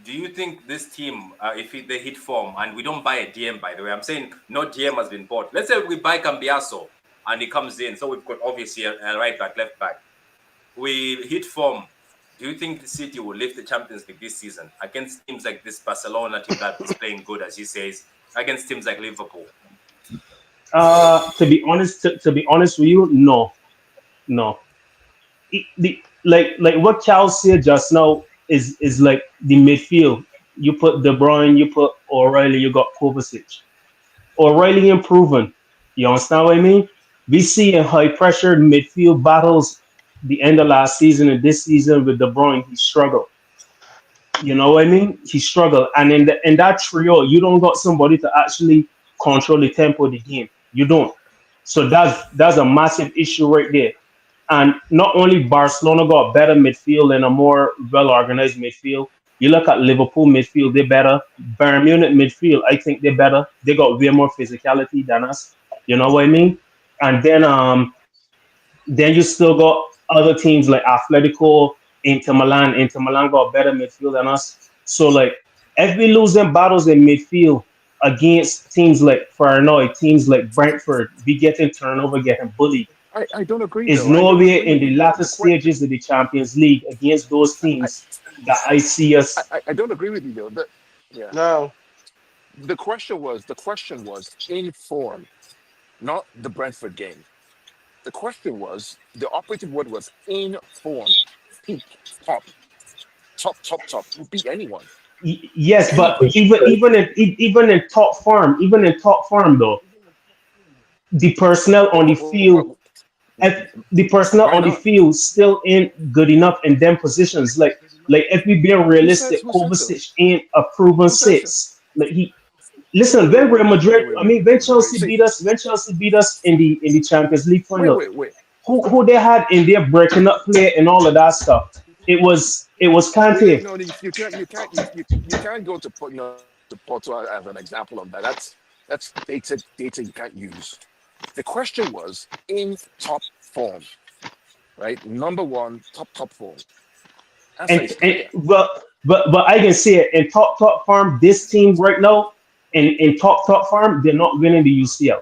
Do you think this team, if they hit form, and we don't buy a DM, by the way, I'm saying no DM has been bought. Let's say we buy Cambiaso and he comes in, so we've got obviously a right back, left back. We hit form. Do you think the City will lift the Champions League this season against teams like this Barcelona team that is playing good, as he says, against teams like Liverpool? To be honest with you, no. Like what Cal said just now is like the midfield. You put De Bruyne, you put O'Reilly, you got Kovacic. O'Reilly improving. You understand what I mean? We see in high pressure midfield battles the end of last season and this season with De Bruyne, he struggled. You know what I mean? He struggled. And in that trio, you don't got somebody to actually control the tempo of the game. You don't. So that's a massive issue right there. And not only Barcelona got better midfield and a more well-organized midfield. You look at Liverpool midfield, they're better. Bayern Munich midfield, I think they're better. They got way more physicality than us. You know what I mean? And then you still got other teams like Atletico, Inter Milan. Inter Milan got better midfield than us. So like if we lose them battles in midfield against teams like Feyenoord, teams like Brentford, we getting turnover, getting bullied. I don't agree. Is Though. I don't nowhere agree in with the you. latter stages of the Champions League against those teams that I see us. I don't agree with you though. Yeah. No, The question was in form, not the Brentford game. The question was the operative word was in form, peak, top. Will beat anyone. Yes, but even in top form though, the personnel on the field, the personnel Why on the not? field still ain't good enough in them positions. Like if we being realistic, Who said so? Kovacic ain't a proven Who said so? six. Like listen, when Real Madrid, I mean, when Chelsea See, beat us, in the Champions League final, wait. who they had in their breaking up play and all of that stuff. It was Kante. No, you can't go to to Porto as an example of that. That's data you can't use. The question was in top form, right? Number one, top form. And but I can say it in top form. This team right now in top form, they're not winning the UCL.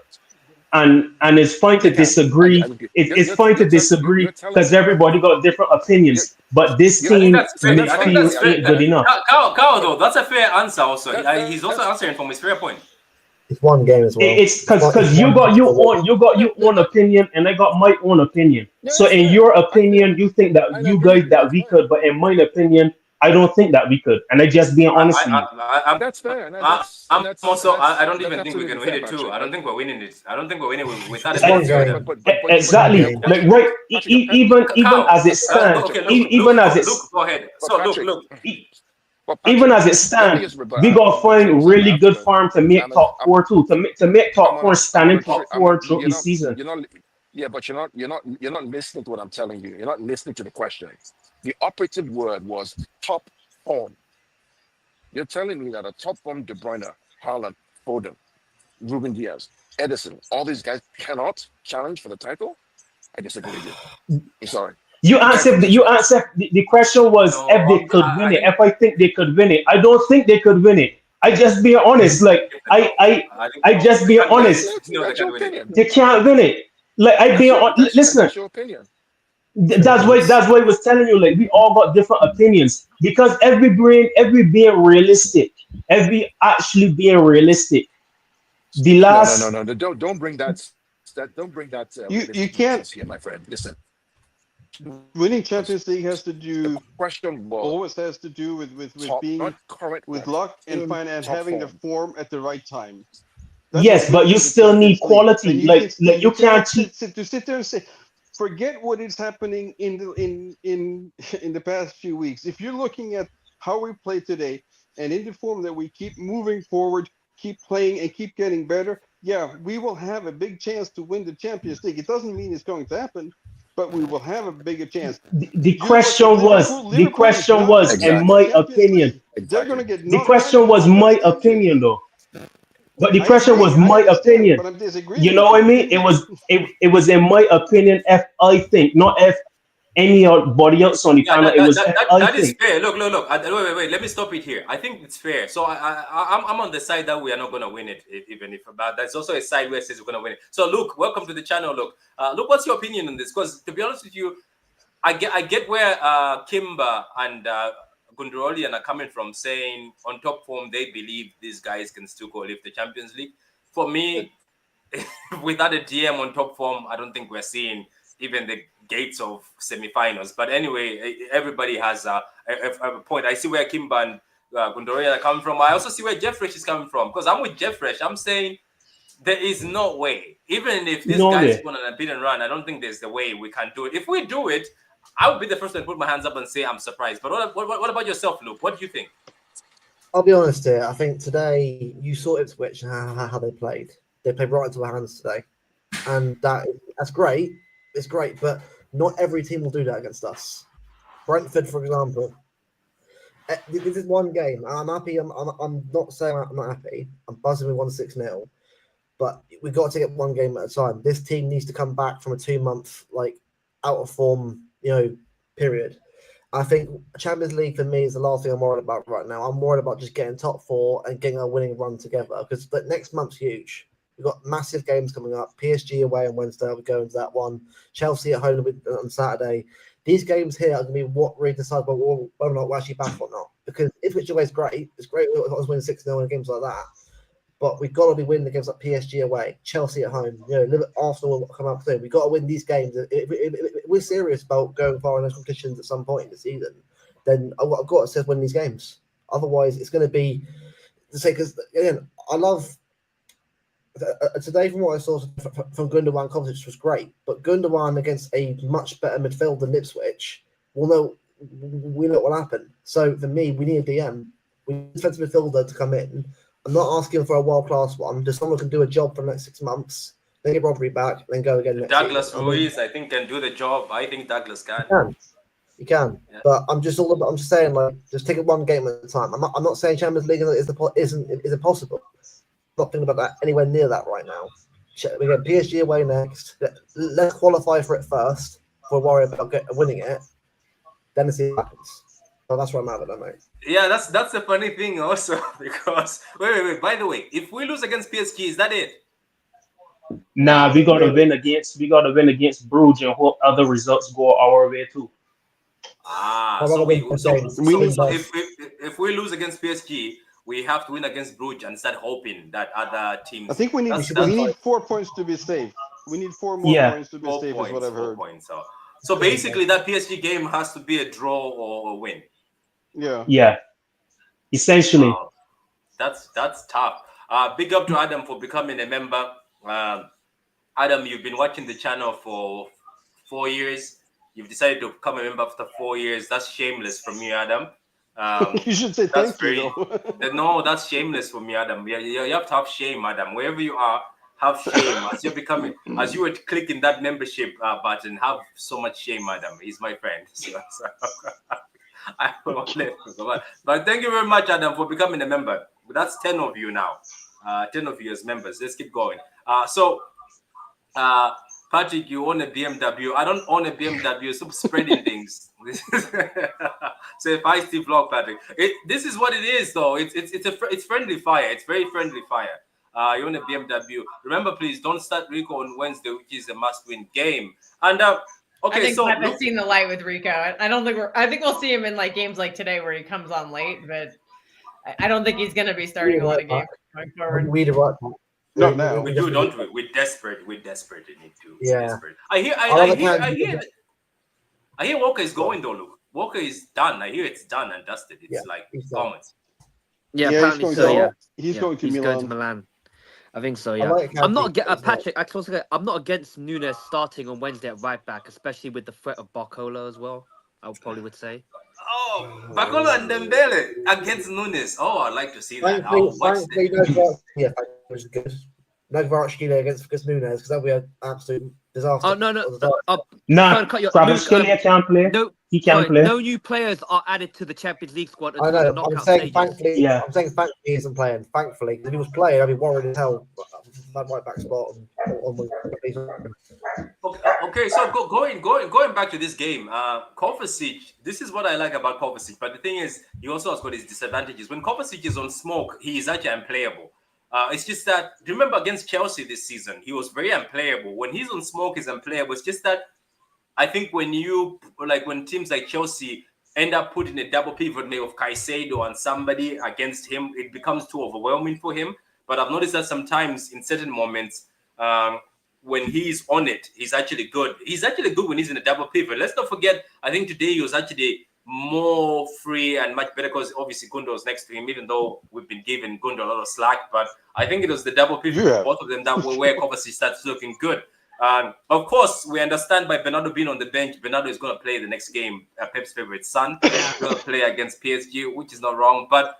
And it's fine to They can. disagree. It's fine to disagree telling because me. everybody got different opinions. But this I I think team that's fair. I think midfield that's fair. ain't good enough. Kao, though, that's a fair answer. Also, he's also That's answering from his fair point. It's one game as well. It's It's because you one got game as well. your own opinion and I got my own opinion. So that's in fair. your opinion, you think that I you agree guys with you. that That's we fine. could, but in my opinion, I don't think that we could. And I just being honest with you. That's fair. And I'm that's also. I don't that's even think we can absolutely win fair, it too. Patrick. I don't think we're winning it. I don't think we're winning without It's a one midfielder. game. But Exactly. game. Like right, Patrick, even Kao, as it stands, okay, even as Luke, it's go ahead. But So Patrick, look. but even Patrick, as it let me stands, just rebut. we gotta find Since I'm really good African, farm to make top I'm four too. To make top four, I'm standing gonna top treat. four throughout the season. You're not. Yeah, but you're not listening to what I'm telling you. You're not listening to the question. The operative word was top form. You're telling me that a top form De Bruyne, Haaland, Foden Ruben Diaz, Edison, all these guys cannot challenge for the title? I disagree with you. I'm sorry. You The guys answered. have You answered. The question was No, if they could I win it. think If I think they could win it, I don't think they could win it. I just being honest. Like no. I think I no. just They being can't win it. honest. That's, No, they that's your can't win it. opinion. They can't win it. Like I being on. Listen, That's your opinion. that's why I was telling you. Like we all got different opinions because every being realistic, every actually being realistic. The No, no, no, last no. Don't bring don't bring that You realistic can't. nonsense here, my friend. Listen, Winning was Champions League has to the do question was always has to do with top, being not current with form, luck and in and top having the form. form at the right time. That's what yes, but you wins you the still need Champions League. And quality. Like you you can't cannot cheat. sit there and say, forget what is happening in the past few weeks. If you're looking at how we play today and in the form that we keep moving forward, keep playing and keep getting better, yeah, we will have a big chance to win the Champions League. It doesn't mean it's going to happen, but we will have a bigger chance. The You look at question was. Liverpool. The Liverpool is question not going was, to in win the Exactly. my Champions opinion. League. They're going Exactly. to get The knocked out question in the was knockout my stages. opinion, though. But the I question was agree. I my understand, opinion. but I'm disagreeing You know with what I you. mean? It was in my opinion if I think, not if anybody else on the Yeah, panel. It was if I that is think. fair. Look. Wait. Let me stop it here. I think it's fair. So I'm on the side that we are not going to win it, even if. But there's also a side where says we're going to win it. So Luke, welcome to the channel. Luke, what's your opinion on this? Because to be honest with you, I get where Kimber and Gundrolian are coming from, saying on top form they believe these guys can still go lift the Champions League. For me, without a DM on top form, I don't think we're seeing even the gates of semi-finals. But anyway, everybody has a point. I see where Kimber and Gundrolian are coming from. I also see where Jeff Fresh is coming from, because I'm with Jeff Fresh. I'm saying there is no way. Even if these No guys way. go on a beat and run, I don't think there's the way we can do it. If we do it, I would be the first one to put my hands up and say I'm surprised. But what about yourself, Luke? What do you think? I'll be honest here. I think today you saw Ipswich and how they played. They played right into our hands today, and that's great. It's great, but not every team will do that against us. Brentford, for example. This is one game. I'm happy. I'm not saying I'm not happy. I'm buzzing with 1-6-0, but we've got to get one game at a time. This team needs to come back from a 2-month out of form, period. I think Champions League for me is the last thing I'm worried about right now. I'm worried about just getting top four and getting a winning run together, because the next month's huge. We've got massive games coming up. PSG away on Wednesday, I'll be going to that one. Chelsea at home on Saturday. These games here are going to be what really decide whether or not we're actually back or not. Because Ipswich away is great. It's great. I was winning 6-0 in games like that. But we've got to be winning the games like PSG away, Chelsea at home. Arsenal will come up soon. We've got to win these games. If we're serious about going far in those competitions at some point in the season, then I've got to win these games. Otherwise, it's going to be to say, because again, I love today from what I saw from Gundogan. Kovacic was great, but Gundogan against a much better midfield than Ipswich, we know what will happen. So for me, we need a DM. We need a defensive midfielder to come in. I'm not asking for a world-class one. Just someone who can do a job for the next 6 months, then get Rodri back, then go again next Douglas season. Ruiz, I think, can do the job. I think Douglas can. You can. Yeah. But I'm just saying, just take it one game at a time. I'm not saying Champions League isn't possible. I'm not thinking about that anywhere near that right now. We get PSG away next. Let's qualify for it first. We'll worry about winning it. Then see what happens. So that's where I'm at with that, mate. Yeah, that's the funny thing also, because wait. By the way, if we lose against PSG, is that it? Nah, we gotta win against Bruges and hope other results go our way too. So We if we lose against PSG, we have to win against Bruges and start hoping that other teams. I think we need 4 points to be safe. We need 4 more points to be safe, is what I've heard. 4 points. So basically, that PSG game has to be a draw or a win. Yeah. Essentially. Wow. That's tough. Big up to Adam for becoming a member. Adam, you've been watching the channel for 4 years. You've decided to become a member after 4 years. That's shameless from you, Adam. You should say thank you, though. No, that's shameless from you, Adam. You have to have shame, Adam. Wherever you are, have shame. As you were clicking that membership button, have so much shame, Adam. He's my friend. So, I will let him go. But thank you very much, Adam, for becoming a member. That's 10 of you now. 10 of you as members. Let's keep going. Uh, Patrick, you own a BMW. I don't own a BMW. Stop spreading things. So if I Steve Vlog, Patrick, this is what it is, though. It's friendly fire. It's very friendly fire. You own a BMW. Remember, please don't start Rico on Wednesday, which is a must-win game. And okay, I think so I've seen the light with Rico. I don't think I think we'll see him in like games like today where he comes on late, but I don't think he's going to be starting a lot of games going forward. We do right. Not now. we do, don't we? We're desperate. We're desperate. We need to. Yeah. Desperate. I hear Walker is going though. Luke, Walker is done. I hear it's done and dusted. It's like comments. Yeah, he's apparently going so. to, Yeah, he's yeah, going to he's Milan. going to Milan. I think so. I Yeah, like how I'm not deep it's Patrick. I can also say I'm not against Nunes starting on Wednesday at right back, especially with the threat of Barcola as well. I probably would say. Oh, Bacola and Dembele against Nunes. Oh, I'd like to see that. Thankfully, no Kvaratskhelia was good. No Kvaratskhelia against Nunes because that would be an absolute disaster. Oh no. Nah, Kvaratskhelia can't play. No, he can play. No new players are added to the Champions League squad. I know. I'm saying thankfully. Yeah. I'm saying thankfully he isn't playing. Thankfully, if he was playing, I'd be worried as hell. That right back spot. Okay. So going back to this game, Kovacic. This is what I like about Kovacic. But the thing is, he also has got his disadvantages. When Kovacic is on smoke, he is actually unplayable. It's just that, remember against Chelsea this season, he was very unplayable. When he's on smoke, he's unplayable. It's just that I think when teams like Chelsea end up putting a double pivot maybe of Caicedo and somebody against him, it becomes too overwhelming for him. But I've noticed that sometimes in certain moments, when he's on it, he's actually good. He's actually good when he's in a double pivot. Let's not forget, I think today he was actually more free and much better because obviously Gundo was next to him, even though we've been giving Gundo a lot of slack. But I think it was the double pivot, both of them, that were where Kovacic starts looking good. Of course, we understand by Bernardo being on the bench, Bernardo is going to play the next game, Pep's favorite son. He's going to play against PSG, which is not wrong. But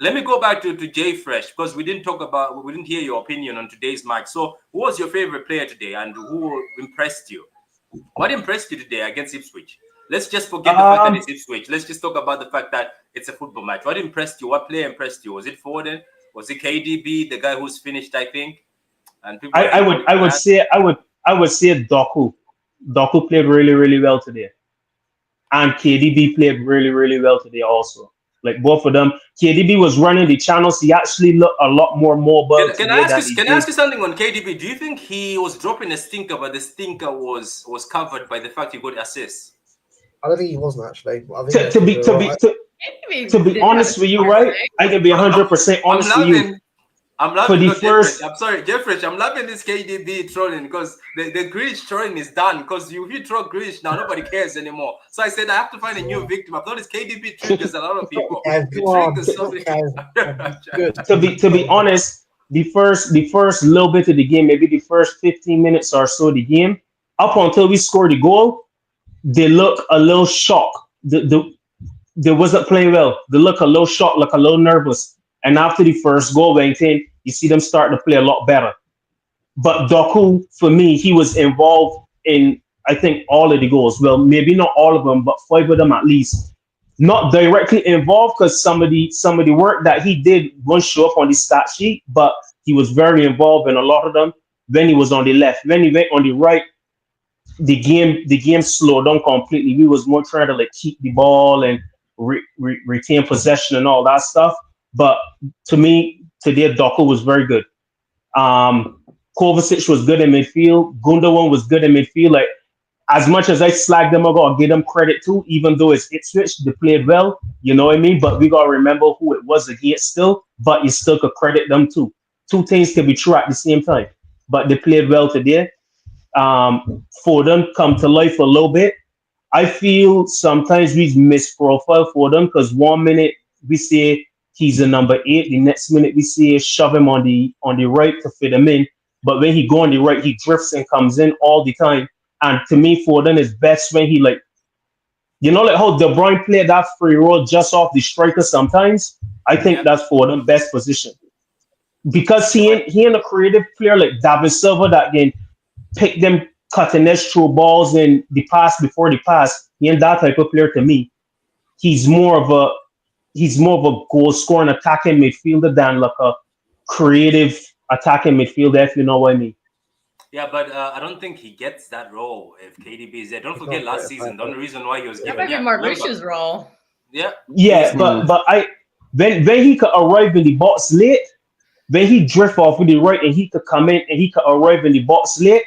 let me go back to Jay Fresh because we didn't hear your opinion on today's match. So, who was your favorite player today, and who impressed you? What impressed you today against Ipswich? Let's just forget the fact that it's Ipswich. Let's just talk about the fact that it's a football match. What impressed you? What player impressed you? Was it Foden? Was it KDB, the guy who's finished, I think? And I would say Doku. Doku played really, really well today. And KDB played really, really well today also. Like both of them. KDB was running the channels. He actually looked a lot more mobile. Can I ask you something on KDB? Do you think he was dropping a stinker, but the stinker was covered by the fact he got assists? I don't think he wasn't actually. To be honest with you, right? I can be 100% honest with you. I'm loving I'm sorry, Jeffrey. I'm loving this KDB trolling because the Grealish trolling is done. Because if you troll Grealish now, nobody cares anymore. So I said I have to find a new victim. I've noticed KDB triggers a lot of people. To be honest, the first little bit of the game, maybe the first 15 minutes or so of the game, up until we scored the goal, they look a little shocked. They wasn't playing well. They look a little shocked, look a little nervous. And after the first goal went in, you see them starting to play a lot better. But Doku, for me, he was involved in, I think, all of the goals. Well, maybe not all of them, but 5 of them at least. Not directly involved because some of the work that he did won't show up on the stat sheet, but he was very involved in a lot of them. When he was on the left, when he went on the right, the game slowed down completely. We was more trying to keep the ball and retain possession and all that stuff. But to me, today, Doku was very good. Kovacic was good in midfield. Gundogan was good in midfield. Like, as much as I slag them, I got to give them credit too, even though it's Ipswich, they played well, you know what I mean? But we got to remember who it was against still, but you still could credit them too. Two things can be true at the same time. But they played well today. For them come to life a little bit. I feel sometimes we miss profile for them because 1 minute we say he's a number 8. The next minute we see shove him on the right to fit him in. But when he go on the right, he drifts and comes in all the time. And to me, Foden is best when he like how De Bruyne played that free roll just off the striker sometimes. I think that's Foden's best position. Because he ain't a creative player like David Silva that can pick them cutting edge through balls and the pass before the pass. He ain't that type of player to me. He's more of a goal scoring attacking midfielder than like creative attacking midfielder, if you know what I mean. Yeah, but I don't think he gets that role if KDB is there. Don't He's forget not last great season. at The only reason why he was That given. might be Yeah, remember. Mauritius' role. Yeah. Yeah, but I when he could arrive in the box late, when he drift off with the right and he could come in and he could arrive in the box late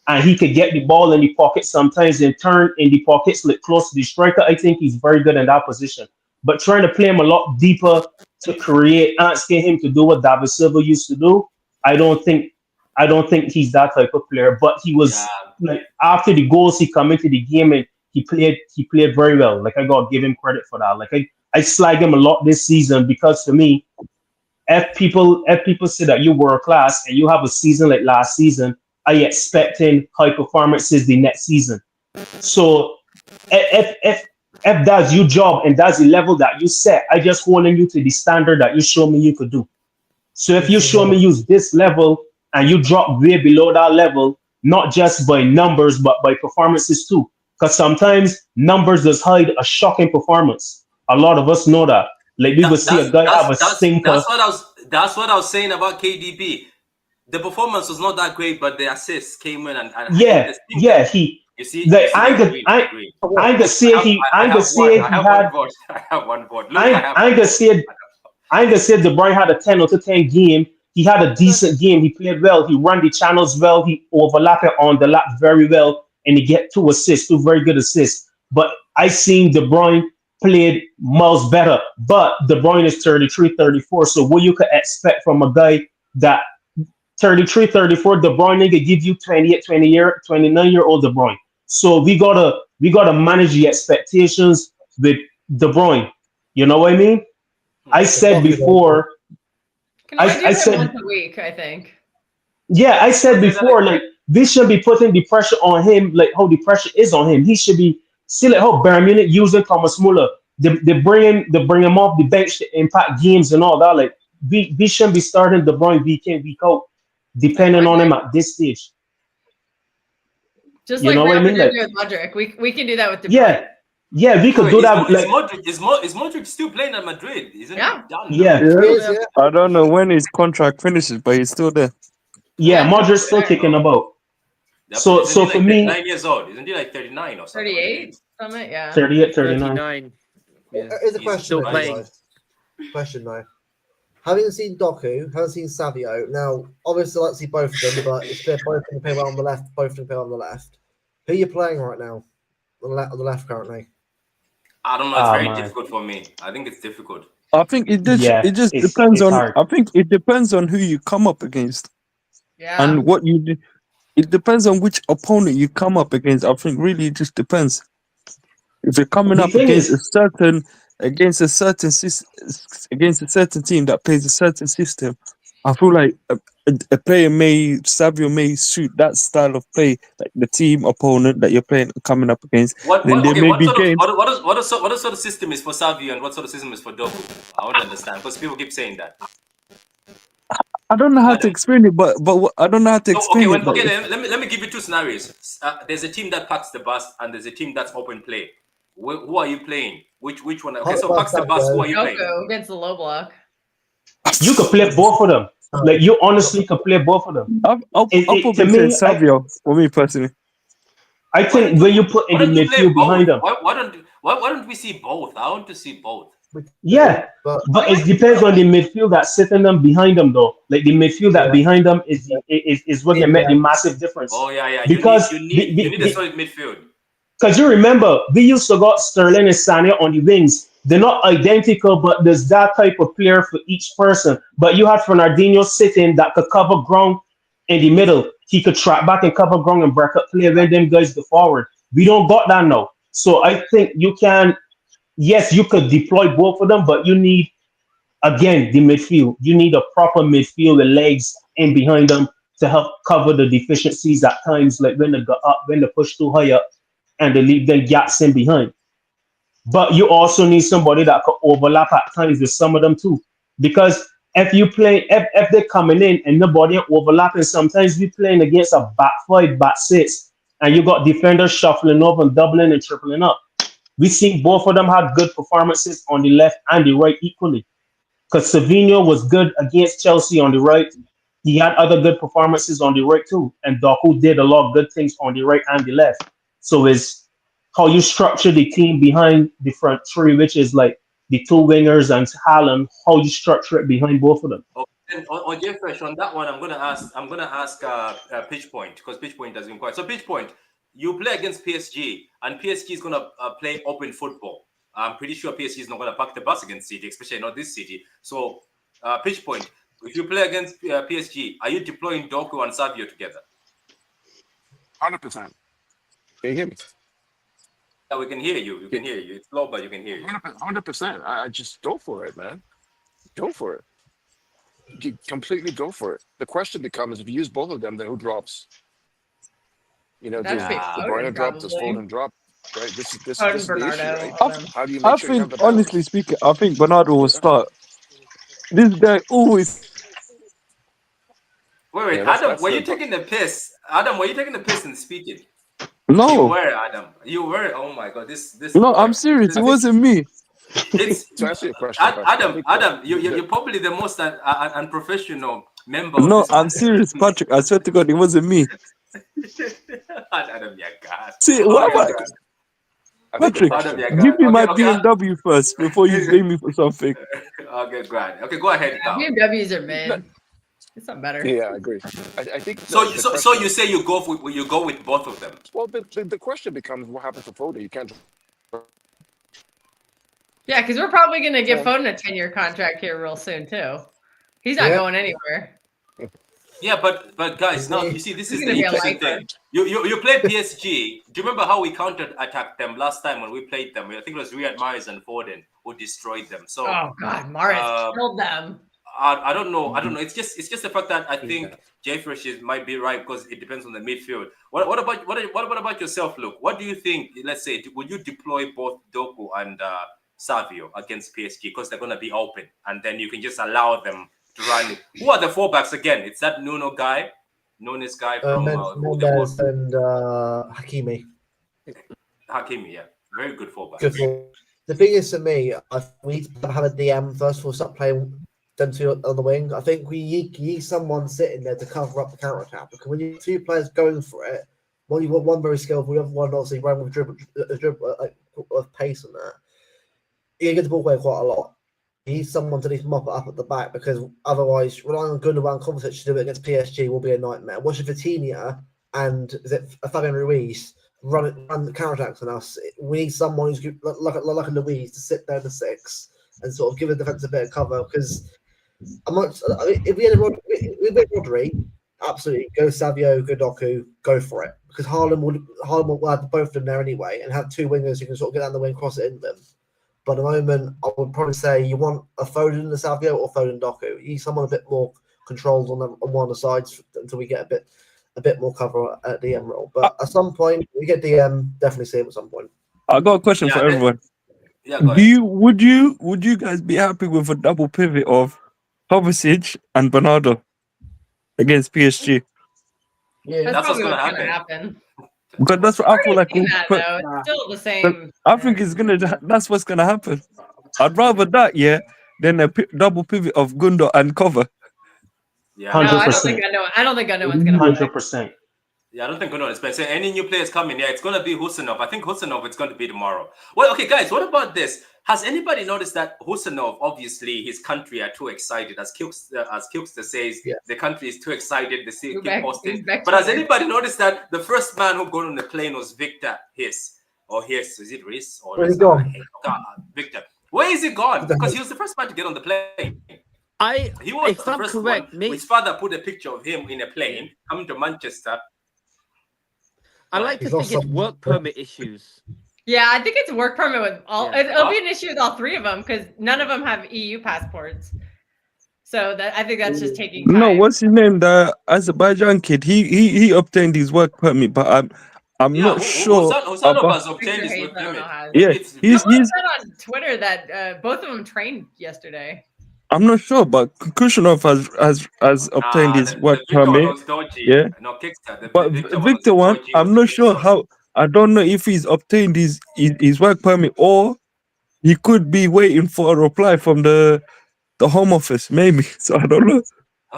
and he could get the ball in the pocket sometimes and turn in the pockets like close to the striker. I think he's very good in that position. But trying to play him a lot deeper to create, asking him to do what David Silva used to do, I don't think he's that type of player. But he Yeah. was like after the goals he come into the game and he played very well. Like I gotta give him credit for that. Like I slag him a lot this season because to me, if people say that you're world class and you have a season like last season, I expecting high performances the next season. So if that's your job and that's the level that you set, I just holding you to the standard that you show me you could do. So if you This is show me use this level and you drop way below that level, not just by numbers but by performances too, because sometimes numbers does hide a shocking performance. A lot of us know that. Like we will That, see a guy have a stinker. that's what I was saying about KDB. The performance was not that great, but the assists came in and hit Yeah, the yeah. stinker. You see Like the green, the green. I could say I I could have one. say I he have one had vote. I have one vote. Look, I have I one could vote. say I ain't gonna say De Bruyne had a 10 out of 10 game. He had a decent game. He played well. He ran the channels well. He overlapped it on the lap very well. And he get two assists, two very good assists. But I seen De Bruyne played miles better. But De Bruyne is 33, 34. So what you could expect from a guy that 33, 34, De Bruyne nigga give you 28, 29-year-old De Bruyne. So we gotta manage the expectations with De Bruyne. You know what I mean? I said before, Can only do I that once said, a week, I think. yeah, I said before, like we should be putting the pressure on him, like how the pressure is on him. He should be see like how Bayern Munich using Thomas Muller. They bring him off the bench to impact games and all that. Like we shouldn't be starting De Bruyne week in, week out, depending on him at this stage. Just You like know what I Real mean? Madrid Like, do with Modric. We can do that with De Bruyne. yeah, yeah, we could do that. Is Like, Modric still playing at Madrid? Isn't he Yeah. done now? yeah, He Yeah, is, yeah. I don't know when his contract finishes, but he's still there. yeah, Yeah, Modric's still there. kicking about. So, Isn't he for like me, 39 years old? Isn't he like 39 or something? 38 something, yeah. 38, 39. 39. Yeah. Here's a He's question, still though, playing. guys. Question though. Having seen Doku, having seen Savio, now obviously I like to see both of them, but it's clear both can play well on the left, both can play well on the left. Who are you playing right now? On the left currently. I don't know. It's Ah, very man. difficult for me. I think it's difficult. I think Yeah, it just it's depends it's on. hard. I think it depends on who you come up against Yeah. and what you do. It depends on which opponent you come up against. I think really it just depends. If you're coming The up thing against is, against a certain team that plays a certain system, I feel like a player Savio may suit that style of play, like the team opponent that you're playing coming up against. Then there Okay, may be games. what sort of system is for Savio and what sort of system is for Doku? I want to understand because people keep saying that. I don't know how to Madam. explain it, but I don't know how to No, okay, explain it. But let me give you two scenarios. There's a team that packs the bus and there's a team that's open play. Who are you playing? Which one? Okay, so packs the bus. Who are you playing? Goku against the low block. you could play both of them. Like you honestly could play both of them. I'll To probably say me, Savio for me personally. I think when you put in Why the don't you play midfield both? behind them, Why don't we see both? I want to see both. yeah, But but it depends on the midfield that's sitting them behind them though. Like the midfield that Yeah. behind them is what can make the massive difference. Oh yeah. Because You need a solid midfield. because you remember, we used to got Sterling and Sanya on the wings. They're not identical, but there's that type of player for each person. But you had Fernandinho sitting that could cover ground in the middle. He could track back and cover ground and break up play when them guys go forward. We don't got that now. So I think you can, yes, you could deploy both of them, but you need, again, the midfield. You need a proper midfield, the legs in behind them to help cover the deficiencies at times, like when they go up, when they push too high up and they leave them gaps in behind. But you also need somebody that could overlap at times with some of them too. Because if they're coming in and nobody overlapping, sometimes we playing against a back five, back six, and you got defenders shuffling up and doubling and tripling up. We seen both of them had good performances on the left and the right equally. because Savinho was good against Chelsea on the right. He had other good performances on the right too, and Doku did a lot of good things on the right and the left. So it's how you structure the team behind the front three, which is like the two wingers and Haaland, how you structure it behind both of them. And on Jeffresh, on that one, I'm gonna ask Pitch Point, because Pitch Point has been quiet. So Pitch Point, you play against PSG, and PSG is gonna play open football. I'm pretty sure PSG is not gonna pack the bus against City, especially not this City. So Pitch Point, if you play against PSG, are you deploying Doku and Savio together? 100%. Can you hear me? Yeah, we can hear you. You can hear you. It's low, but you can hear you. 100%. I just go for it, man. Go for it. You completely go for it. The question becomes, if you use both of them, then who drops? You know, does That'd be De Foden, Bruyne drop? Does probably. Foden drop? Right. This Foden, is the issue, Bernardo, right? one of them. How do you I make sure you have think, the honestly balance? speaking, I think Bernardo will Yeah. start. This guy always. Wait, Yeah, that's Adam, were you the taking the piss? Adam, were you taking the piss and speaking? You No, were, Adam. You were. Oh my God, this no, boy. I'm serious. It I think wasn't me. It's to answer your question, Patrick. I Adam. think Adam, you're probably the most unprofessional member of No, this. I'm serious, Patrick. I swear to God, it wasn't me. Adam, yeah, God. See, I what think about I think the Patrick? question. Adam, yeah, Give God. me my Okay. BMW first before you blame me for something. Okay, grand. Okay, go ahead, Yeah, Carl. BMWs are mid. It's not better. Yeah, I agree. I think So the so question, you say you go with both of them. well, the question becomes, what happens to Foden? You can't. Yeah, because we're probably going to give Foden. Foden a 10-year contract here real soon, too. He's not going anywhere. Yeah, but guys, now you see, this He's is gonna the be a interesting lifer. thing. You played PSG. Do you remember how we counter attacked them last time when we played them? I think it was Riyad Mahrez and Foden who destroyed them. So Oh, God, Mahrez killed them. I don't know. It's just the fact that I think Jeffresh might be right, because it depends on the midfield. What about yourself, Luke? What do you think? Let's say, would you deploy both Doku and Savio against PSG, because they're going to be open, and then you can just allow them to run it? Who are the fullbacks again? It's that Nunes guy from Mendes and Hakimi. Hakimi. Yeah, very good fullback. Good for. The thing is, for me, we need to have a DM first. We'll start playing them two on the wing. I think we need someone sitting there to cover up the counter attack, because when you have two players going for it, well, you've got one very skillful, the other one obviously running with dribble of pace and that. You get the ball away quite a lot. You need someone to mop it up at the back, because otherwise, relying on Gundogan and Kovacic to do it against PSG will be a nightmare. Watch Vitinha and Fabian Ruiz run the counter attacks on us. We need someone who's like a Luiz to sit there in the six and sort of give the defense a bit of cover, because if we had Rodri, absolutely go Savio, go Doku, go for it, because Haaland will have both of them there anyway, and have two wingers who can sort of get down the wing, cross it in them. But at the moment, I would probably say you want a Foden and a Savio or Foden Doku. You need someone a bit more controlled on one of the sides until we get a bit more cover at DM role. But at some point, we get DM, definitely see him at some point. I got a question for everyone. Yeah, go ahead. Would you guys be happy with a double pivot of Kovacic and Bernardo against PSG? Yeah, that's probably what's going to happen. Because that's what I feel like. It's still the same. I think it's that's what's gonna happen. I'd rather that, than a double pivot of Gundo and Cover. Yeah, 100%. No, I don't think Gundogan's going to play. 100%. Yeah, I don't think Gundogan is playing. So any new players coming, it's going to be Husanov. I think Husanov it's going to be tomorrow. Well, okay, guys, what about this? Has anybody noticed that Husanov, obviously, his country are too excited? As Kilkster says, the country is too excited. They keep posting. But has anybody noticed that the first man who got on the plane was Victor Hiss? Or Hiss, is it Riss? Or where's he gone? Victor. Where is he gone? Because he was the first man to get on the plane. He was the first one. His father put a picture of him in a plane coming to Manchester. I like to think it's work permit issues. Yeah, I think it's work permit with all. Yeah. It'll be an issue with all three of them, because none of them have EU passports. So I think that's just taking time. No, what's his name? The Azerbaijan kid. He obtained his work permit, but I'm not sure. Husanov has obtained his work permit. Yeah, he's said on Twitter that both of them trained yesterday. I'm not sure, but Kushnerov has obtained his work permit. Yeah, but Victor one, I'm not sure how. I don't know if he's obtained his work permit, or he could be waiting for a reply from the the Home Office, maybe. So I don't know.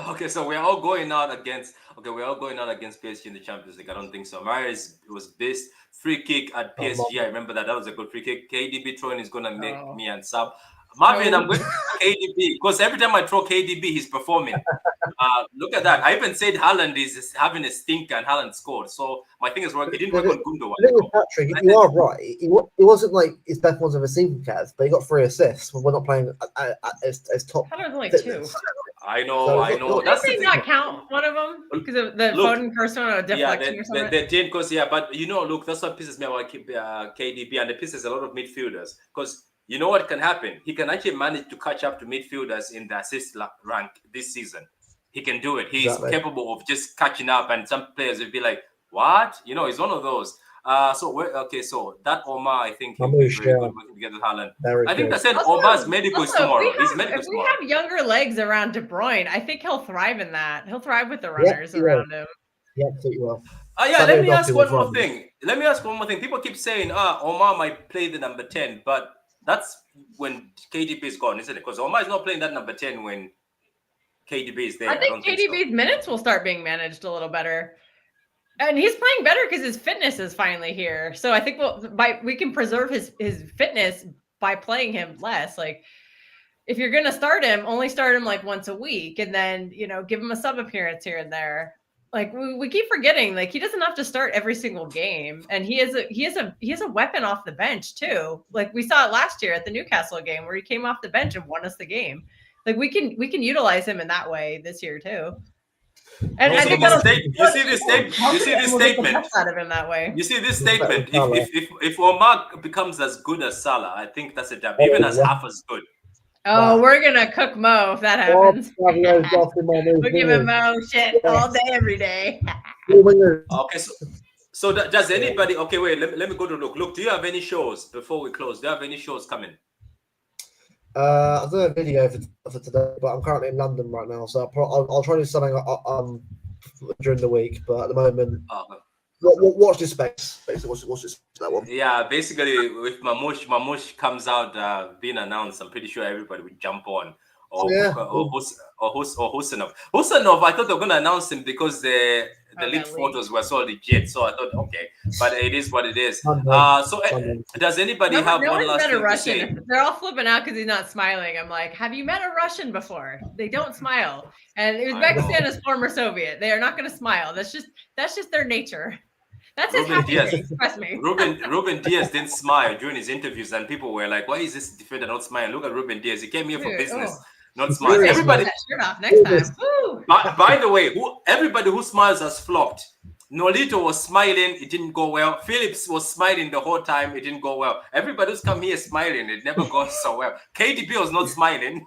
Okay, so we're all going out against. Okay, we're all going out against PSG in the Champions League. I don't think so. Mahrez was best free kick at PSG. I remember that. That was a good free kick. KDB throwing is gonna make me and sub. Marvin, I'm going to KDB because every time I throw KDB, he's performing. Look at that. I even said Haaland is having a stinker and Haaland scored. So my thing is work. It didn't work on Gundogan. I think with Patrick, you are right. It wasn't like his best ones of a season, Kaz, but he got 3 assists when we're not playing as top. Haaland was only fitness. 2. I know. That's did not count one of them because of the Foden first one or a deflection or something. They did because but look, that's what pisses me about KDB and it pisses a lot of midfielders because you know what can happen? He can actually manage to catch up to midfielders in the assist rank this season. He can do it. He's capable of just catching up, and some players will be like, "What?" He's one of those. So that Omar, I think he'll be very good working together with Haaland. I think I said Omar's medical is tomorrow. He's medical if we have younger legs around De Bruyne, I think he'll thrive in that. He'll thrive with the runners around him. Yeah, absolutely will. Let me ask one more thing. People keep saying, Omar might play the number 10, but that's when KDB is gone, isn't it? Because Omar is not playing that number 10 when KDB is there. I think KDB's minutes will start being managed a little better. And he's playing better because his fitness is finally here. So I think we can preserve his fitness by playing him less. Like if you're gonna start him, only start him like once a week, and then give him a sub appearance here and there. Like we keep forgetting, like he doesn't have to start every single game, and he has a weapon off the bench too. Like we saw it last year at the Newcastle game where he came off the bench and won us the game. Like we can utilize him in that way this year too. And I think you see this statement out of him that way. You see this statement. If Omar becomes as good as Salah, I think that's a dub. Even as half as good. Oh, we're gonna cook Mo if that happens. We're giving Mo shit all day, every day. Okay, so does anybody? Okay, wait. Let me go to look. Look, do you have any shows before we close? Do you have any shows coming? I don't have a video for today, but I'm currently in London right now, so I'll try to do something during the week. But at the moment, watch this space. Basically, watch this that one. Yeah, basically, if Mamush comes out being announced, I'm pretty sure everybody would jump on. Or Husanov. Husanov, I thought they were going to announce him because the leaked photos were so legit. So I thought, okay, but it is what it is. Does anybody have one last thing to say? They're all flipping out because he's not smiling. I'm like, have you met a Russian before? They don't smile. And Uzbekistan is former Soviet. They are not going to smile. That's just their nature. That's his happiness. Trust me. Ruben Diaz didn't smile during his interviews, and people were like, "Why is this defender not smiling? Look at Ruben Diaz. He came here for business." Not smiling. Everybody. Shirt off next time. By the way, everybody who smiles has flopped. Nolito was smiling, it didn't go well. Phillips was smiling the whole time, it didn't go well. Everybody who's come here smiling, it never goes so well. KDB was not smiling.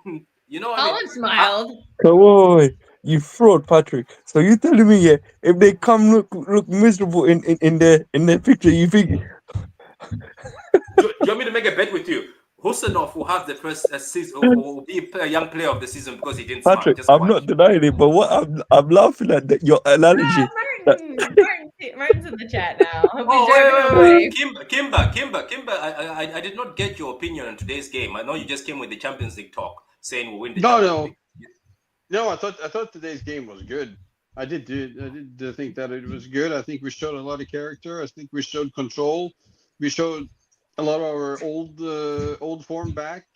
You know what I mean? Smiled. Come on, you fraud, Patrick. So you telling me, if they come look miserable in the picture, you think? Do you want me to make a bet with you? Husanov will have the first season, will be a young player of the season because he didn't Patrick, smile. I'm not denying it, but what I'm laughing at your analogy. Martin's in the chat now. Wait. Kimber, I did not get your opinion on today's game. I know you just came with the Champions League talk, saying we'll win the Champions League. No, I thought today's game was good. I did think that it was good. I think we showed a lot of character. I think we showed control. We showed a lot of our old form back.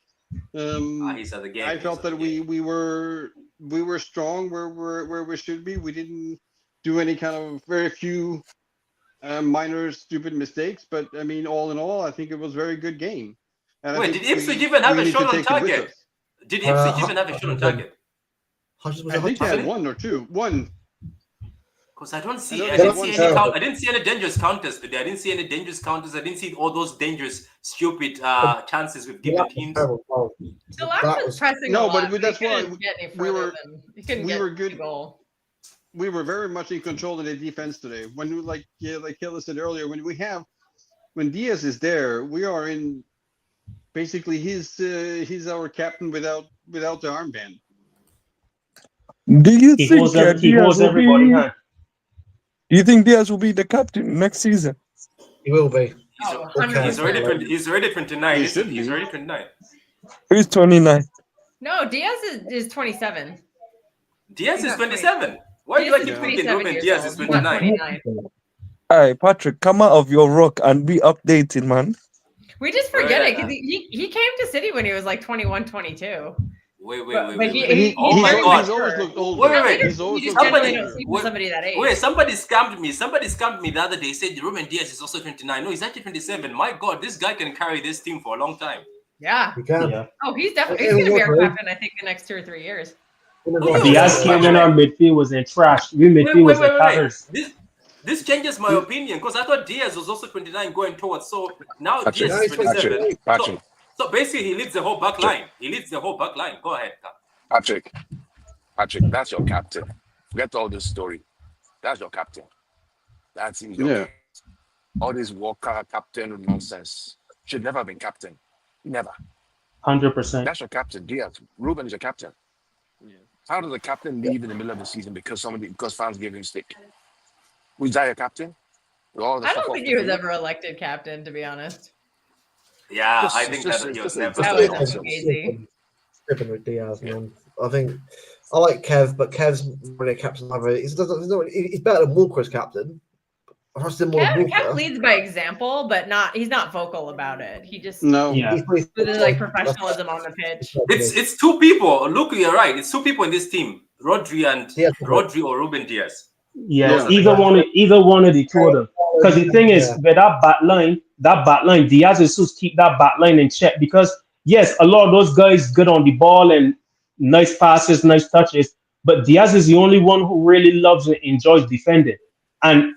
I felt that we were strong where we should be. We didn't do any kind of very few minor stupid mistakes, but I mean, all in all, I think it was a very good game. And wait, did Ipswich even have a shot on target? Did Ipswich even have a shot on target? I think they had one or two. One. Because I didn't see any dangerous counters today. I didn't see any dangerous counters. I didn't see all those dangerous, stupid chances we've given teams. The last was pressing. No, a lot. but that's why we were good. We were very much in control of the defense today. When like Killa said earlier, when Diaz is there, we are in basically he's our captain without the armband. Do you think he holds everybody hand? Do you think Diaz will be the captain next season? He will be. He's already 29. He's already 29. He's 29. No, Diaz is 27. Diaz He's is not 27. Why do Diaz I keep is thinking 27 Ruben years Diaz old. is He's not 29? 29. Hey, Patrick, come out of your rock and be updated, man. We just forget it because he came to City when he was like 21, 22. Wait. But he Oh my very God. He's always mature. looked older. Wait. He's always You just looked generally Somebody, don't older. see from somebody that age. wait, somebody scammed me. Somebody scammed me the other day. Said Ruben Diaz is also 29. No, he's actually 27. My God, this guy can carry this team for a long time. Yeah. You can. Yeah. Oh, he's definitely It he's gonna be our was, captain, I think, the next 2 or 3 years. Diaz came in our midfield was in trash. We midfield was in tatters. This changes my opinion because I thought Diaz was also 29 going towards. So now Patrick, Diaz is 27. Patrick. So basically, he leads the whole back line. He leads the whole back line. Go ahead, Cap. Patrick, that's your captain. Forget all this story. That's your captain. That's him. Yeah. All this Walker captain nonsense should never have been captain. Never. 100%. That's your captain. Diaz. Ruben is your captain. Yeah. How does the captain leave in the middle of the season because fans gave him stick? Was that your captain? All the I stuff don't off think the he was field? ever elected captain, to be honest. Yeah, I think that he was never. That was just easy. Tripping with Diaz, man. I think I like Kev, but Kev's really a captain either. He's better than Walker as captain. I trust him more than Kev Walker. leads by example, but he's not vocal about it. He just No. Yeah. with like professionalism on the pitch. It's two people. Look, you're right. It's two people in this team: Rodri or Ruben Diaz. Yeah, either one of the two of them. Because the thing is, with that back line, Diaz is supposed to keep that back line in check. Because yes, a lot of those guys good on the ball and nice passes, nice touches, but Diaz is the only one who really loves and enjoys defending. And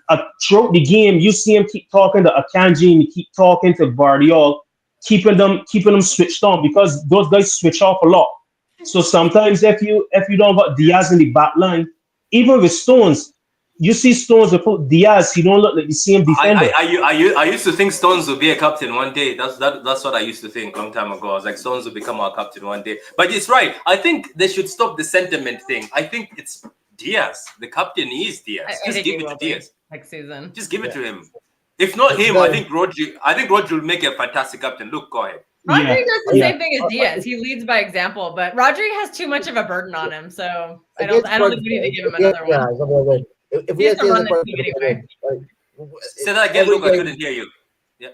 throughout the game, you see him keep talking to Akanji and keep talking to Bardiol, keeping them switched on because those guys switch off a lot. So sometimes if you don't got Diaz in the back line, even with Stones, you see Stones without Diaz, he don't look like the same defender. I used to think Stones would be a captain one day. That's what I used to think a long time ago. I was like, Stones will become our captain one day. But it's right. I think they should stop the sentiment thing. I think it's Diaz. The captain is Diaz. Just give it to Diaz next season. Just give it to him. If not him, I think Rodri will make a fantastic captain. Look, go ahead. Rodri does the same thing as Diaz. He leads by example, but Rodri has too much of a burden on him, so I don't think we need to give him another one. If we had run Diaz the team anyway. Say that again, Luke. I couldn't hear you. Yeah.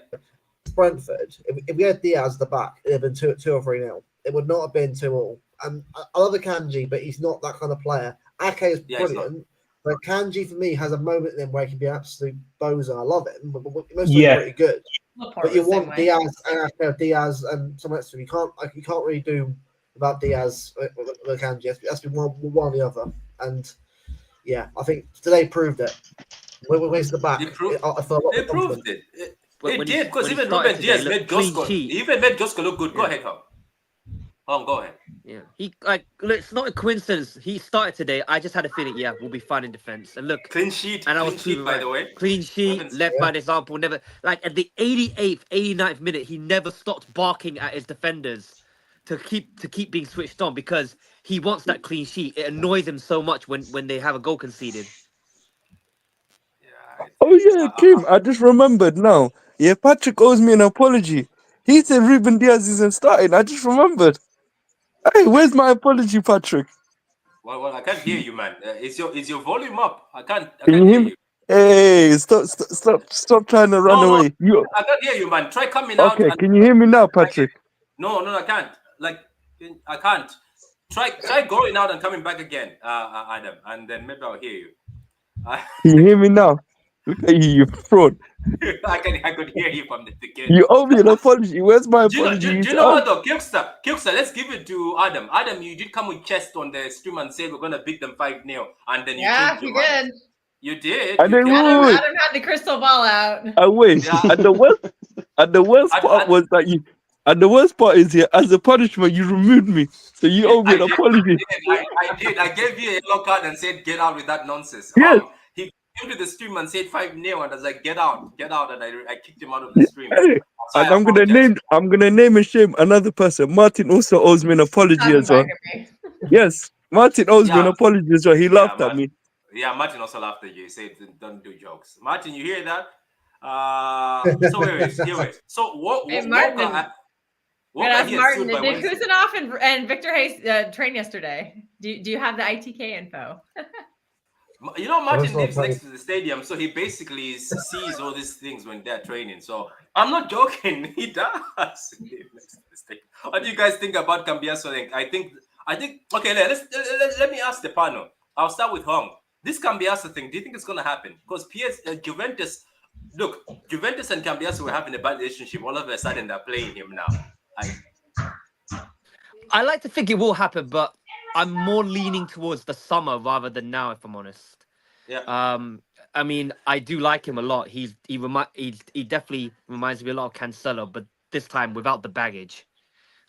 Brentford, if we had Diaz at the back, it would have been 2 or 3-0. It would not have been 2-2. And I love Akanji, but he's not that kind of player. Ake is brilliant, but Akanji for me has a moment in him where he can be an absolute bozo. I love him, but most of them are pretty good. But you want Diaz and Diaz and someone else. You can't really do without Diaz with Akanji. It has to be one or the other. And yeah, I think today proved it. Where's the back? It proved it. It did because even Ruben Diaz made Josko. He even made Josko look good. Go ahead, Tom. Go ahead. Yeah, it's not a coincidence. He started today. I just had a feeling, we'll be fine in defense. And look, clean sheet. And I was by the way. Clean sheet, left by example. Never at the 88th, 89th minute, he never stopped barking at his defenders to keep being switched on because he wants that clean sheet. It annoys him so much when they have a goal conceded. Oh yeah, Kim, I just remembered now. Yeah, Patrick owes me an apology. He said Ruben Diaz isn't starting. I just remembered. Hey, where's my apology, Patrick? Well, I can't hear you, man. Is your volume up? I can't Can hear you. Hey, stop trying to run away. I can't hear you, man. Try coming out. Okay, and, can you hear me now, Patrick? No, I can't. I can't. Try going out and coming back again, Adam, and then maybe I'll hear you. Can you hear me now? Look at you fraud. I could hear you from the beginning. You owe me an apology. Where's my apology? Do you know what though? Kilkster, let's give it to Adam. Adam, you did come with chest on the stream and say we're gonna beat them 5-0, and then you changed your mind. You did. Adam had the crystal ball out. Wait. Yeah. And the worst part was that you. And the worst part is here, as a punishment, you removed me. So you owe me an apology. I did. I gave you a yellow card and said, get out with that nonsense. Yes. He came to the stream and said 5-0, and I was like, get out. And I kicked him out of the stream. Hey, and I'm gonna name and shame another person. Martin also owes me an apology as well. Yes, Martin owes me an apology as well. He laughed at me. Yeah, Martin also laughed at you. He said, don't do jokes. Martin, you hear that? So anyways. So Gonna ask gets Martin, sued by did Wednesday. Kusanov and Victor Hayes train yesterday? Do you have the ITK info? You know, Martin not lives playing. next to the stadium, so he basically sees all these things when they're training. So I'm not joking. He does live next to the stadium. What do you guys think about Cambiaso? I think. Okay, let me ask the panel. I'll start with Hong. This Cambiaso thing, do you think it's going to happen? Because Juventus, look, Juventus and Cambiaso were having a bad relationship. All of a sudden, they're playing him now. I like to think it will happen, but I'm more leaning towards the summer rather than now, if I'm honest. Yeah. I mean, I do like him a lot. He definitely reminds me a lot of Cancelo, but this time without the baggage.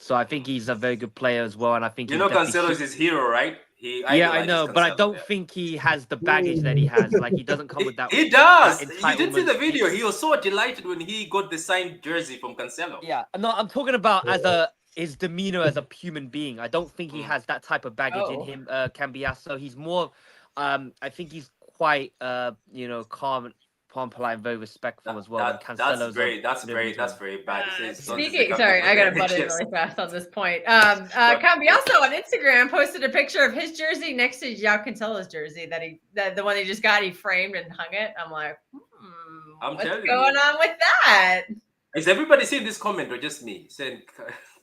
So I think he's a very good player as well, and I think You he's know definitely Cancelo is his hero, right? He yeah, I idolizes know, but I Cancelo, don't yeah. think he has the baggage that he has. Like he doesn't come with that. He does. That You didn't see the entitlement. video. He was so delighted when he got the signed jersey from Cancelo. Yeah, no, I'm talking about his demeanor as a human being. I don't think he has that type of baggage in him. Cambiaso, he's more. I think he's quite calm, polite, and very respectful as well. And That's Cancelo's very bad. Speaking, sorry, I gotta butt in really fast on this point. Cambiaso on Instagram posted a picture of his jersey next to João Cancelo's jersey the one he just got. He framed and hung it. I'm like, what's going on with that? Is everybody seeing this comment or just me saying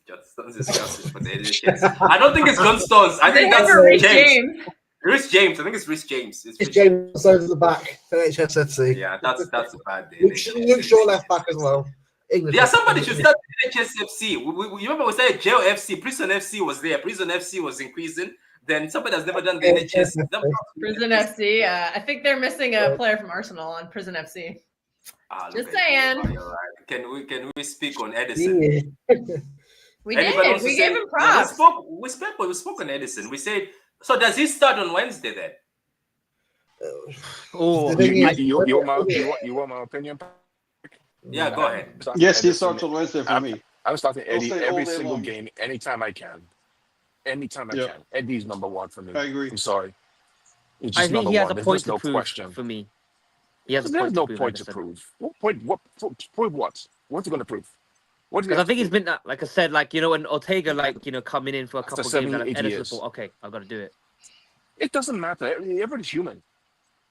John Stones is disgusting for the NHS? I don't think it's John Stones. I think that's James. Rhys James. I think it's Rhys James. It's James over the back. NHSFC. Yeah, that's a bad day. Luke Shaw left back as well. English Somebody should start NHSFC. You remember we started Jail FC. Prison FC was there. Prison FC was increasing. Then somebody has never done the NHS. Prison FC. I think they're missing a player from Arsenal on Prison FC. Just saying. Can we speak on Edison? Yeah. We did. We gave him props. We spoke on Edison. We said, so does he start on Wednesday then? You want my opinion? Yeah, go ahead. Yes, he starts on Wednesday for me. I'm starting Eddie I'll say every all day single long. game, anytime I can. Anytime I can. Eddie's number one for me. I agree. I'm sorry. It's I just think number he has one. a There's point just to no prove question. for me. He has a There's point no to prove. point to prove. What point? Prove what? What's he going to prove? What do you Because I have think to he's been like I said, when Ortega coming in for a After couple 7, games, 8 Edison years. thought, okay, I've got to do it. It doesn't matter. Everybody's human.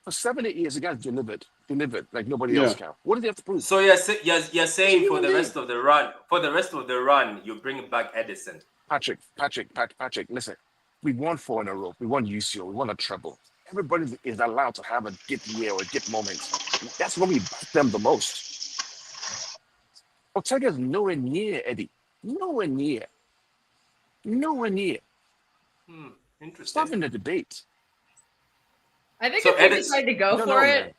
For 7, 8 years, the guy's delivered like nobody else can. What do they have to prove? So you're saying for the rest of the run, you bring back Edison. Patrick, listen. We won 4 in a row. We won UCO. We won a treble. Everybody is allowed to have a dip year or a dip moment. That's when we back them the most. Ortega's nowhere near Eddie. Nowhere near. Interesting. Stop in the debate. I think if we decide to go for it,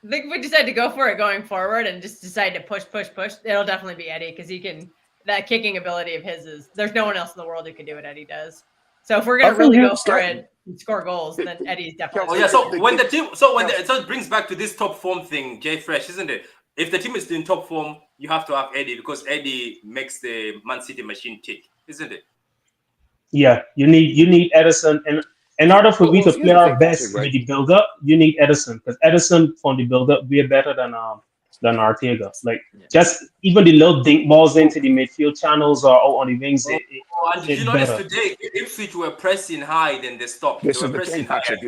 I think if we decide to go for it going forward and just decide to push, it'll definitely be Eddie because he can. That kicking ability of his there's no one else in the world who can do what Eddie does. So if we're gonna really go for it and score goals, then Eddie's definitely. Oh yeah. So it brings back to this top form thing, Jay Fresh, isn't it? If the team is in top form, you have to have Eddie because Eddie makes the Man City machine tick, isn't it? Yeah, you need Edison, and in order for we to play our best with the build up, you need Edison because Edison from the build up we're better than Ortega. Like just even the little dink balls into the midfield channels or out on the wings. And did you notice today Ipswich were pressing high, then they stopped. This they were is the thing, pressing Patrick.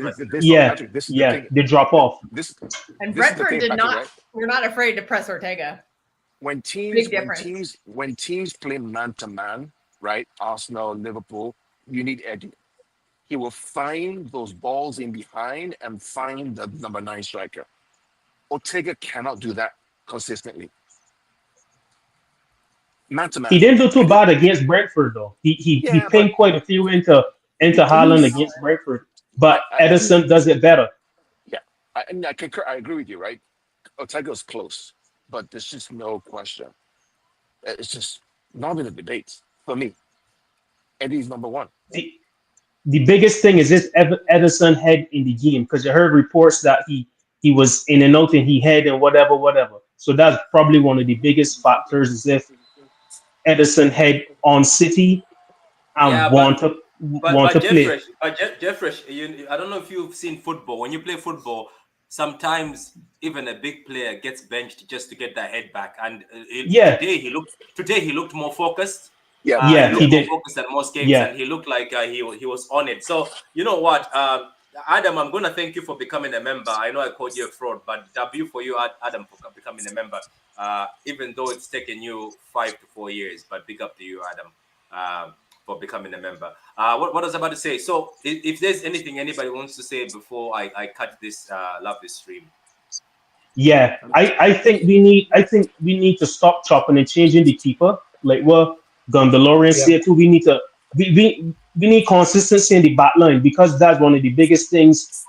Yeah, they drop off. And Brentford did not. Right? We're not afraid to press Ortega. When teams play man to man, right? Arsenal, Liverpool, you need Eddie. He will find those balls in behind and find the number 9 striker. Ortega cannot do that consistently. Man to man. He didn't do too bad against Brentford though. He pinned quite a few into Haaland against Brentford, but Edison does it better. Yeah, I concur. I agree with you, right? Ortega's close, but there's just no question. It's just not in a debate for me. Eddie's number 1. The biggest thing is this Edison head in the game because I heard reports that he was in and out and he had and whatever. So that's probably one of the biggest factors is if Edison head on City and want to play. Jeffresh, I don't know if you've seen football. When you play football, sometimes even a big player gets benched just to get that head back. And today he looked more focused. Yeah, He he looked more did. focused at most games, Yeah. and he looked like he was on it. So you know what, Adam, I'm gonna thank you for becoming a member. I know I called you a fraud, but W for you, Adam, for becoming a member. Even though it's taken you 5 to 4 years, but big up to you, Adam, for becoming a member. What I was about to say. So if there's anything anybody wants to say before I cut this lovely stream. Yeah, I think we need to stop chopping and changing the keeper. Like what Gondalorian Yeah. said too. We need consistency in the back line because that's one of the biggest things.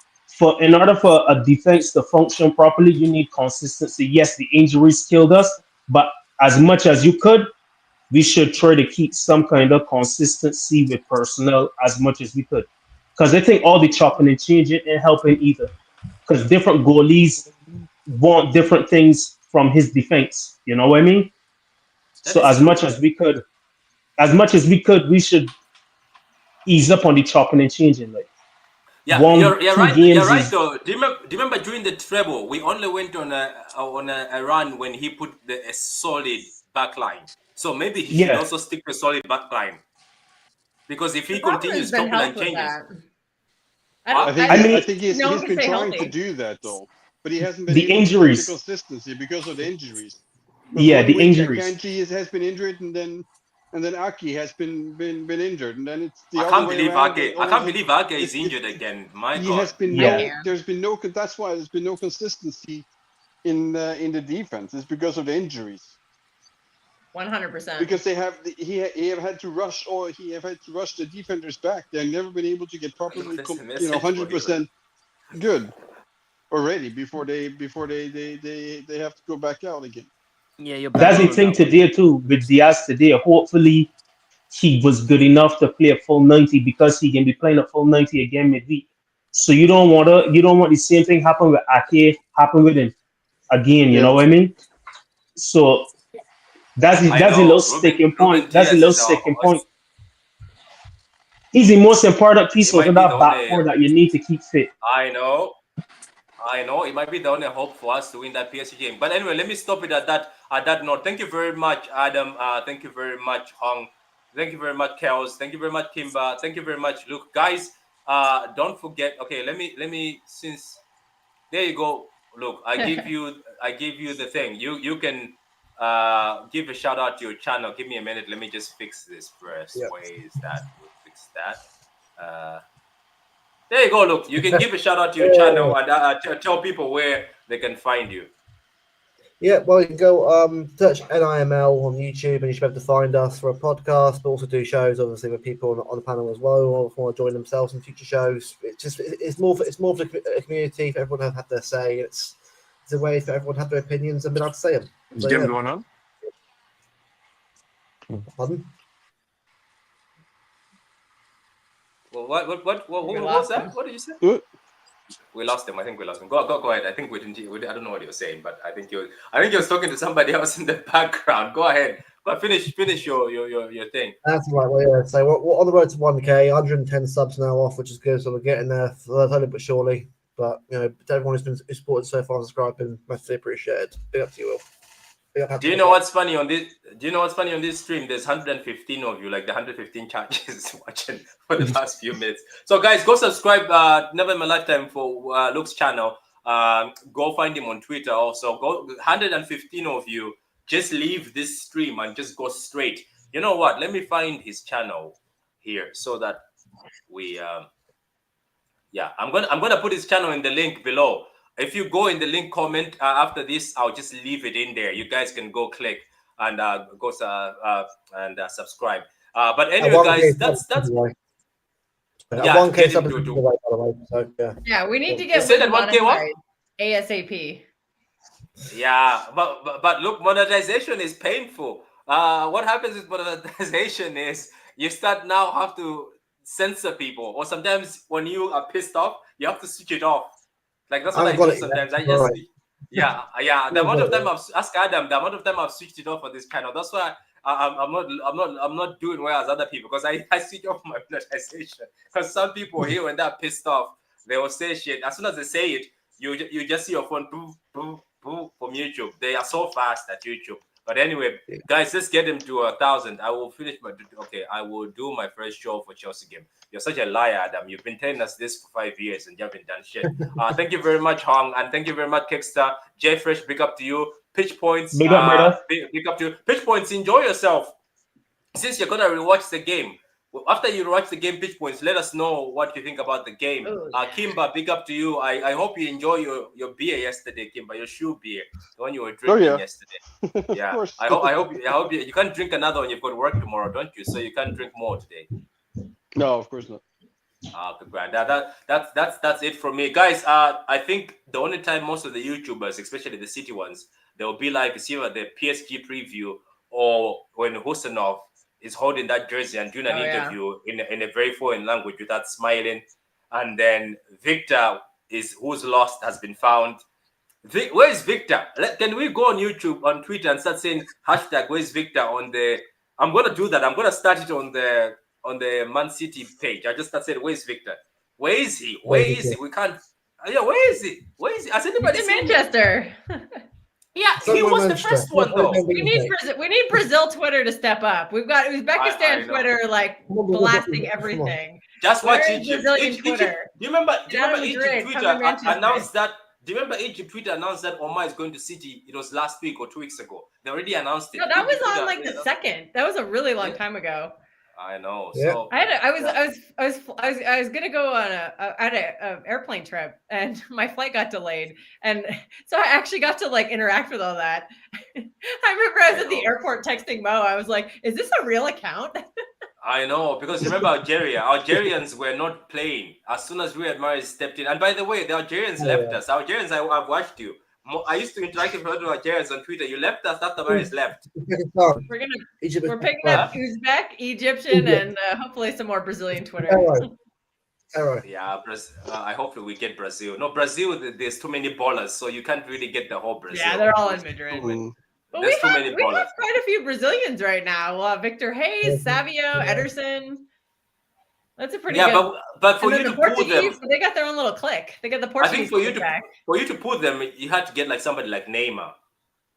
In order for a defense to function properly, you need consistency. Yes, the injuries killed us, but as much as you could, we should try to keep some kind of consistency with personnel as much as we could. Because I think all the chopping and changing ain't helping either. Because different goalies want different things from his defense. You know what I mean? That So is as true. much as we could, we should ease up on the chopping and changing. Like Yeah, one, you're two right. You're games right. is Though, do you remember during the treble, we only went on a run when he put a solid back line. So maybe he should yeah. also stick to solid back line, because if he The problem has continues been chopping health and with changing, that. what? I I mean I think no one he's can been stay trying to healthy. do that though, but he hasn't been the able to keep the injuries. consistency because of the injuries. Because Yeah, one the week injuries. Akanji has been injured, and then Aki has been injured, and then it's the I other can't way believe around. Ake. And I can't also, believe Ake is it's injured again. My he God. has been I Yeah. no. can't. There's been no. That's why there's been no consistency in the defense. It's because of the injuries. 100%. Because he have had to rush, or he have had to rush the defenders back. They've never been able to get Look, properly, there's a message for you. 100% good already before they have to go back out again. Yeah, you're bang That's the on thing that one. today too with Diaz today. Hopefully he was good enough to play a full 90 because he can be playing a full 90 again midweek. So you don't want the same thing happen with Ake happen with him again, you Yeah. know what I mean? So I that's a little know sticking Ruben point. That's a Diaz little is sticking point. He's the most important he piece of might be the that back only. four that you need to keep fit. I know. I know it might be the only hope for us to win that PSG game. But anyway, let me stop it at that note. Thank you very much, Adam. Thank you very much, Hong. Thank you very much, Kels. Thank you very much, Kimba. Thank you very much, Luke. Guys, don't forget. Okay, let me since there you go. Look, I give you the thing. You can give a shout out to your channel. Give me a minute. Let me just fix this first. Yeah. Where is that? We'll fix that. There you go. Look, you can give a shout out to your channel and tell people where they can find you. Yeah, well, you can go search NIML on YouTube, and you should be able to find us for a podcast, but also do shows, obviously, with people on the panel as well who want to join themselves in future shows. It's more for a community for everyone to have their say. It's a way for everyone to have their opinions and be able to say them. Is So, the game yeah. going on? Pardon? Well, what We was lost that? him. What did you say? Good. We lost him. I think we lost him. Go ahead. I think we didn't. I don't know what you were saying, but I think you were talking to somebody else in the background. Go ahead. But finish your thing. That's right. Well, yeah. So we're on the road to 1K, 110 subs now off, which is good. So we're getting there slowly but surely. But to everyone who's supported so far and subscribed, been massively appreciated. Big up to you all. Do you know what's funny on this? Do you know what's funny on this stream? There's 115 of you, like the 115 charges watching for the past few minutes. So guys, go subscribe. Never in my lifetime for Luke's channel. Go find him on Twitter. Also, go 115 of you. Just leave this stream and just go straight. You know what? Let me find his channel here so that we. Yeah, I'm gonna put his channel in the link below. If you go in the link comment after this, I'll just leave it in there. You guys can go click and go subscribe. But anyway, guys, that's yeah. 1K Get sub is into giveaway, by the way. So yeah. Yeah, we need to You get said that 1K what? monetized ASAP. Yeah, but look, monetization is painful. What happens with monetization is you start now have to censor people, or sometimes when you are pissed off, you have to switch it off. Like that's what I I've got do it. sometimes. I Yeah. just Right. yeah. The amount of time I've asked Adam, the amount of time I've switched it off on this channel. That's why I'm not doing well as other people, because I switch off my monetization. Because some people here when they're pissed off, they will say shit. As soon as they say it, you just see your phone boom boom boom from YouTube. They are so fast at YouTube. But anyway, guys, let's get him to 1,000. I will finish my. Okay, I will do my first show for Chelsea game. You're such a liar, Adam. You've been telling us this for 5 years and you haven't done shit. Thank you very much, Hong, and thank you very much, Kickstar. J Fresh, big up to you. Pitch Points, Big up, brother. Big up to you. Pitch Points, enjoy yourself. Since you're gonna rewatch the game, after you watch the game, Pitch Points, let us know what you think about the game. Kimba, big up to you. I hope you enjoy your beer yesterday, Kimba, your shoe beer, the one you were drinking yesterday. Yeah, I hope you can't drink another one. You've got work tomorrow, don't you? So you can't drink more today. No, of course not. Grand. That's it from me, guys. I think the only time most of the YouTubers, especially the city ones, they will be live is either the PSG preview or when Husanov is holding that jersey and doing an interview in a very foreign language without smiling, and then Victor is who's lost has been found. Where is Victor? Can we go on YouTube, on Twitter, and start saying hashtag where's Victor on the? I'm gonna do that. I'm gonna start it on the Man City page. I just started where's Victor? Where is he? Where is he? We can't. Yeah, where is he? Where is he? Has anybody He's in seen Manchester? Yeah, he was the first one though. We need Brazil Twitter to step up. We've got Uzbekistan Twitter like blasting everything. Just watch Where is Egypt. Brazilian Twitter. Do you remember Madrid, Egypt come Twitter to Manchester. announced that? Do you remember Egypt Twitter announced that Omar is going to City? It was last week or 2 weeks ago. They already announced it. No, that was Egypt on Twitter, like the second. That was a really long time ago. I know. Yeah. So I was gonna go on a airplane trip, and my flight got delayed, and so I actually got to like interact with all that. I remember I was at the airport texting Mo. I was like, "Is this a real account?" I know, because remember Algeria. Algerians were not playing as soon as Riyad Mahrez stepped in. And by the way, the Algerians left us. Algerians, I've watched you. I used to interact with other Algerians on Twitter. You left us after Mahrez left. We're picking up Uzbek, Egyptian, and hopefully some more Brazilian Twitter. Yeah, I hope we get Brazil. No, Brazil, there's too many ballers, so you can't really get the whole Brazil. Yeah, they're all in Madrid. But we have quite a few Brazilians right now. We'll have Victor Hayes, Savio, Ederson. That's a pretty good. But for you to pull them, they got their own little clique. They got the Portuguese. I think for you to pull them, you had to get like somebody like Neymar.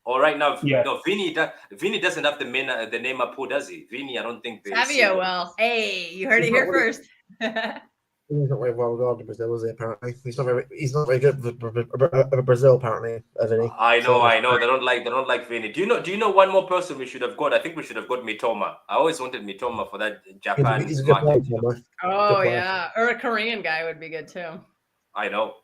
Or right now, no, Vini doesn't have the Neymar pool, does he? Vini, I don't think. Savio will. Hey, you heard it here first. He's not very well regarded in Brazil, is he? Apparently, he's not very good for Brazil. Apparently, I know. They don't like Vini. Do you know one more person we should have got? I think we should have got Mitoma. I always wanted Mitoma for that Japan. He's a good player. Oh yeah, or a Korean guy would be good too. I know.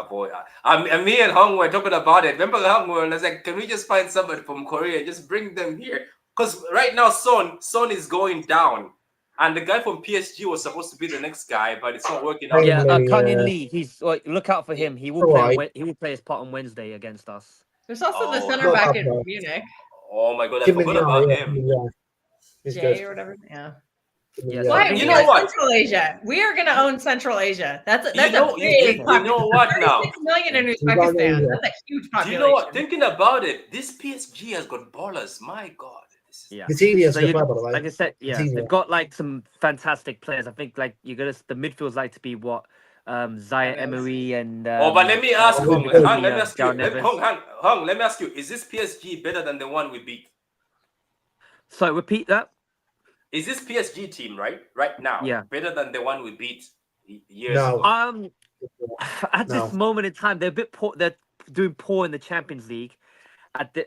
Boy, and me and Hong were talking about it. Remember, Hong was like, "Can we just find somebody from Korea? Just bring them here." Because right now, Son is going down. And the guy from PSG was supposed to be the next guy, but it's not working out. Yeah, Kang Lee. He's look out for him. He will play. He will play his part on Wednesday against us. There's also the center back in Munich. Oh my god, I forgot about him. Jay or whatever. Yeah. Why? You know what? Central Asia. We are going to own Central Asia. That's a big you know what now? 36 million in Uzbekistan. That's a huge population. You know what? Thinking about it, this PSG has got ballers. My god. Yeah, like I said, they've got like some fantastic players. I think like the midfield's like to be what Zaya Emery and. But let me ask Hong. Let me ask you. Is this PSG better than the one we beat? So repeat that. Is this PSG team right now? Yeah. Better than the one we beat years ago? At this moment in time, they're a bit poor. They're doing poor in the Champions League. At the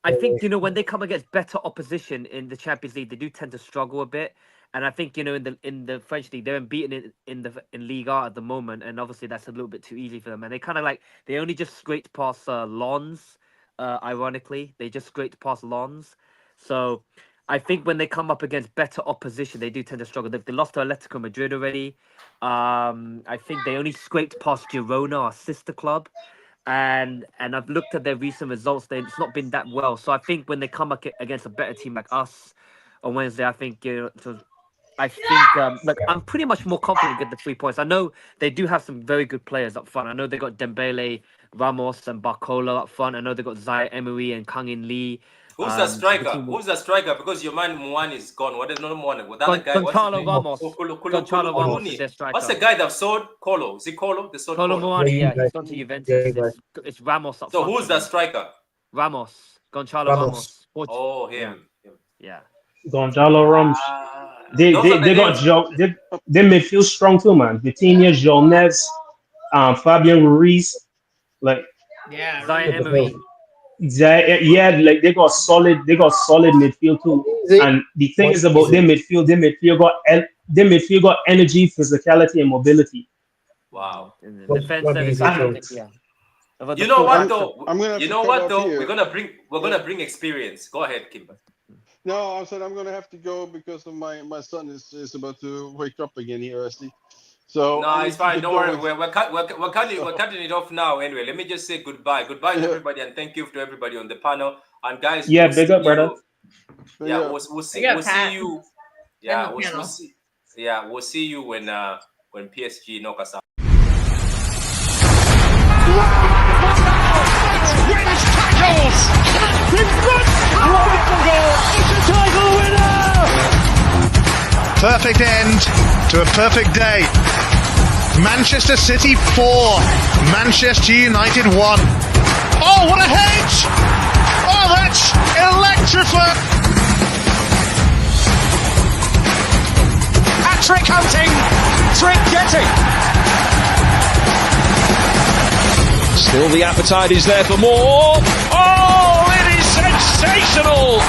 I think when they come against better opposition in the Champions League, they do tend to struggle a bit. And I think in the French league, they're unbeaten in Ligue 1 at the moment, and obviously that's a little bit too easy for them. And they kind of they only just scraped past Lens. Ironically, they just scraped past Lens. So I think when they come up against better opposition, they do tend to struggle. They lost to Atletico Madrid already. I think they only scraped past Girona, our sister club. And I've looked at their recent results. It's not been that well. So I think when they come up against a better team like us on Wednesday, I think I'm pretty much more confident to get the 3 points. I know they do have some very good players up front. I know they got Dembele, Ramos, and Barcola up front. I know they got Zaya Emery and Kang In Lee. Who's the striker? Who's the striker? Because your man Muan is gone. What is not Muan? What that guy? Gonçalo Ramos. Gonçalo Ramos is their striker. What's the guy that sold Colo? Is it Colo? The sold Colo Muani, yeah, he's gone to Juventus. It's Ramos up front. So who's the striker? Ramos. Gonzalo Ramos. Ramos. Oh, him. Yeah. Gonzalo Ramos. They Those are the got names. Joe. They midfield strong too, man. Vitinha, João Neves, Fabian Ruiz, like Yeah. Zion Really. Emery. yeah, like they got solid midfield too. Easy. And the thing is Quite about easy. their midfield got energy, physicality, and mobility. Wow. In the Well, defense, won't then be it's easy gonna at take- all. yeah. About You the know full what back- though? I'm gonna have You to know cut what off though? here. We're gonna bring experience. Go ahead, Kim. No, I said I'm gonna have to go because of my son is about to wake up again here, Ashley. So No, I it's need to fine. get Don't worry. going. We're cutting it off now. Anyway, let me just say goodbye. Goodbye to Yeah. everybody, and thank you to everybody on the panel. And guys, Yeah, we'll big see up, brother. you. Yeah. We'll see. Big up, We'll see Pat. you. And the We'll panel. see. Yeah, we'll see you when PSG knock us out. Wins tackles! Title winner! Perfect end to a perfect day. Manchester City 4, Manchester United 1. Oh, what a hit! Oh, that's electrifying! Hat-trick hunting! Trick getting! Still the appetite is there for more. Oh, it is sensational!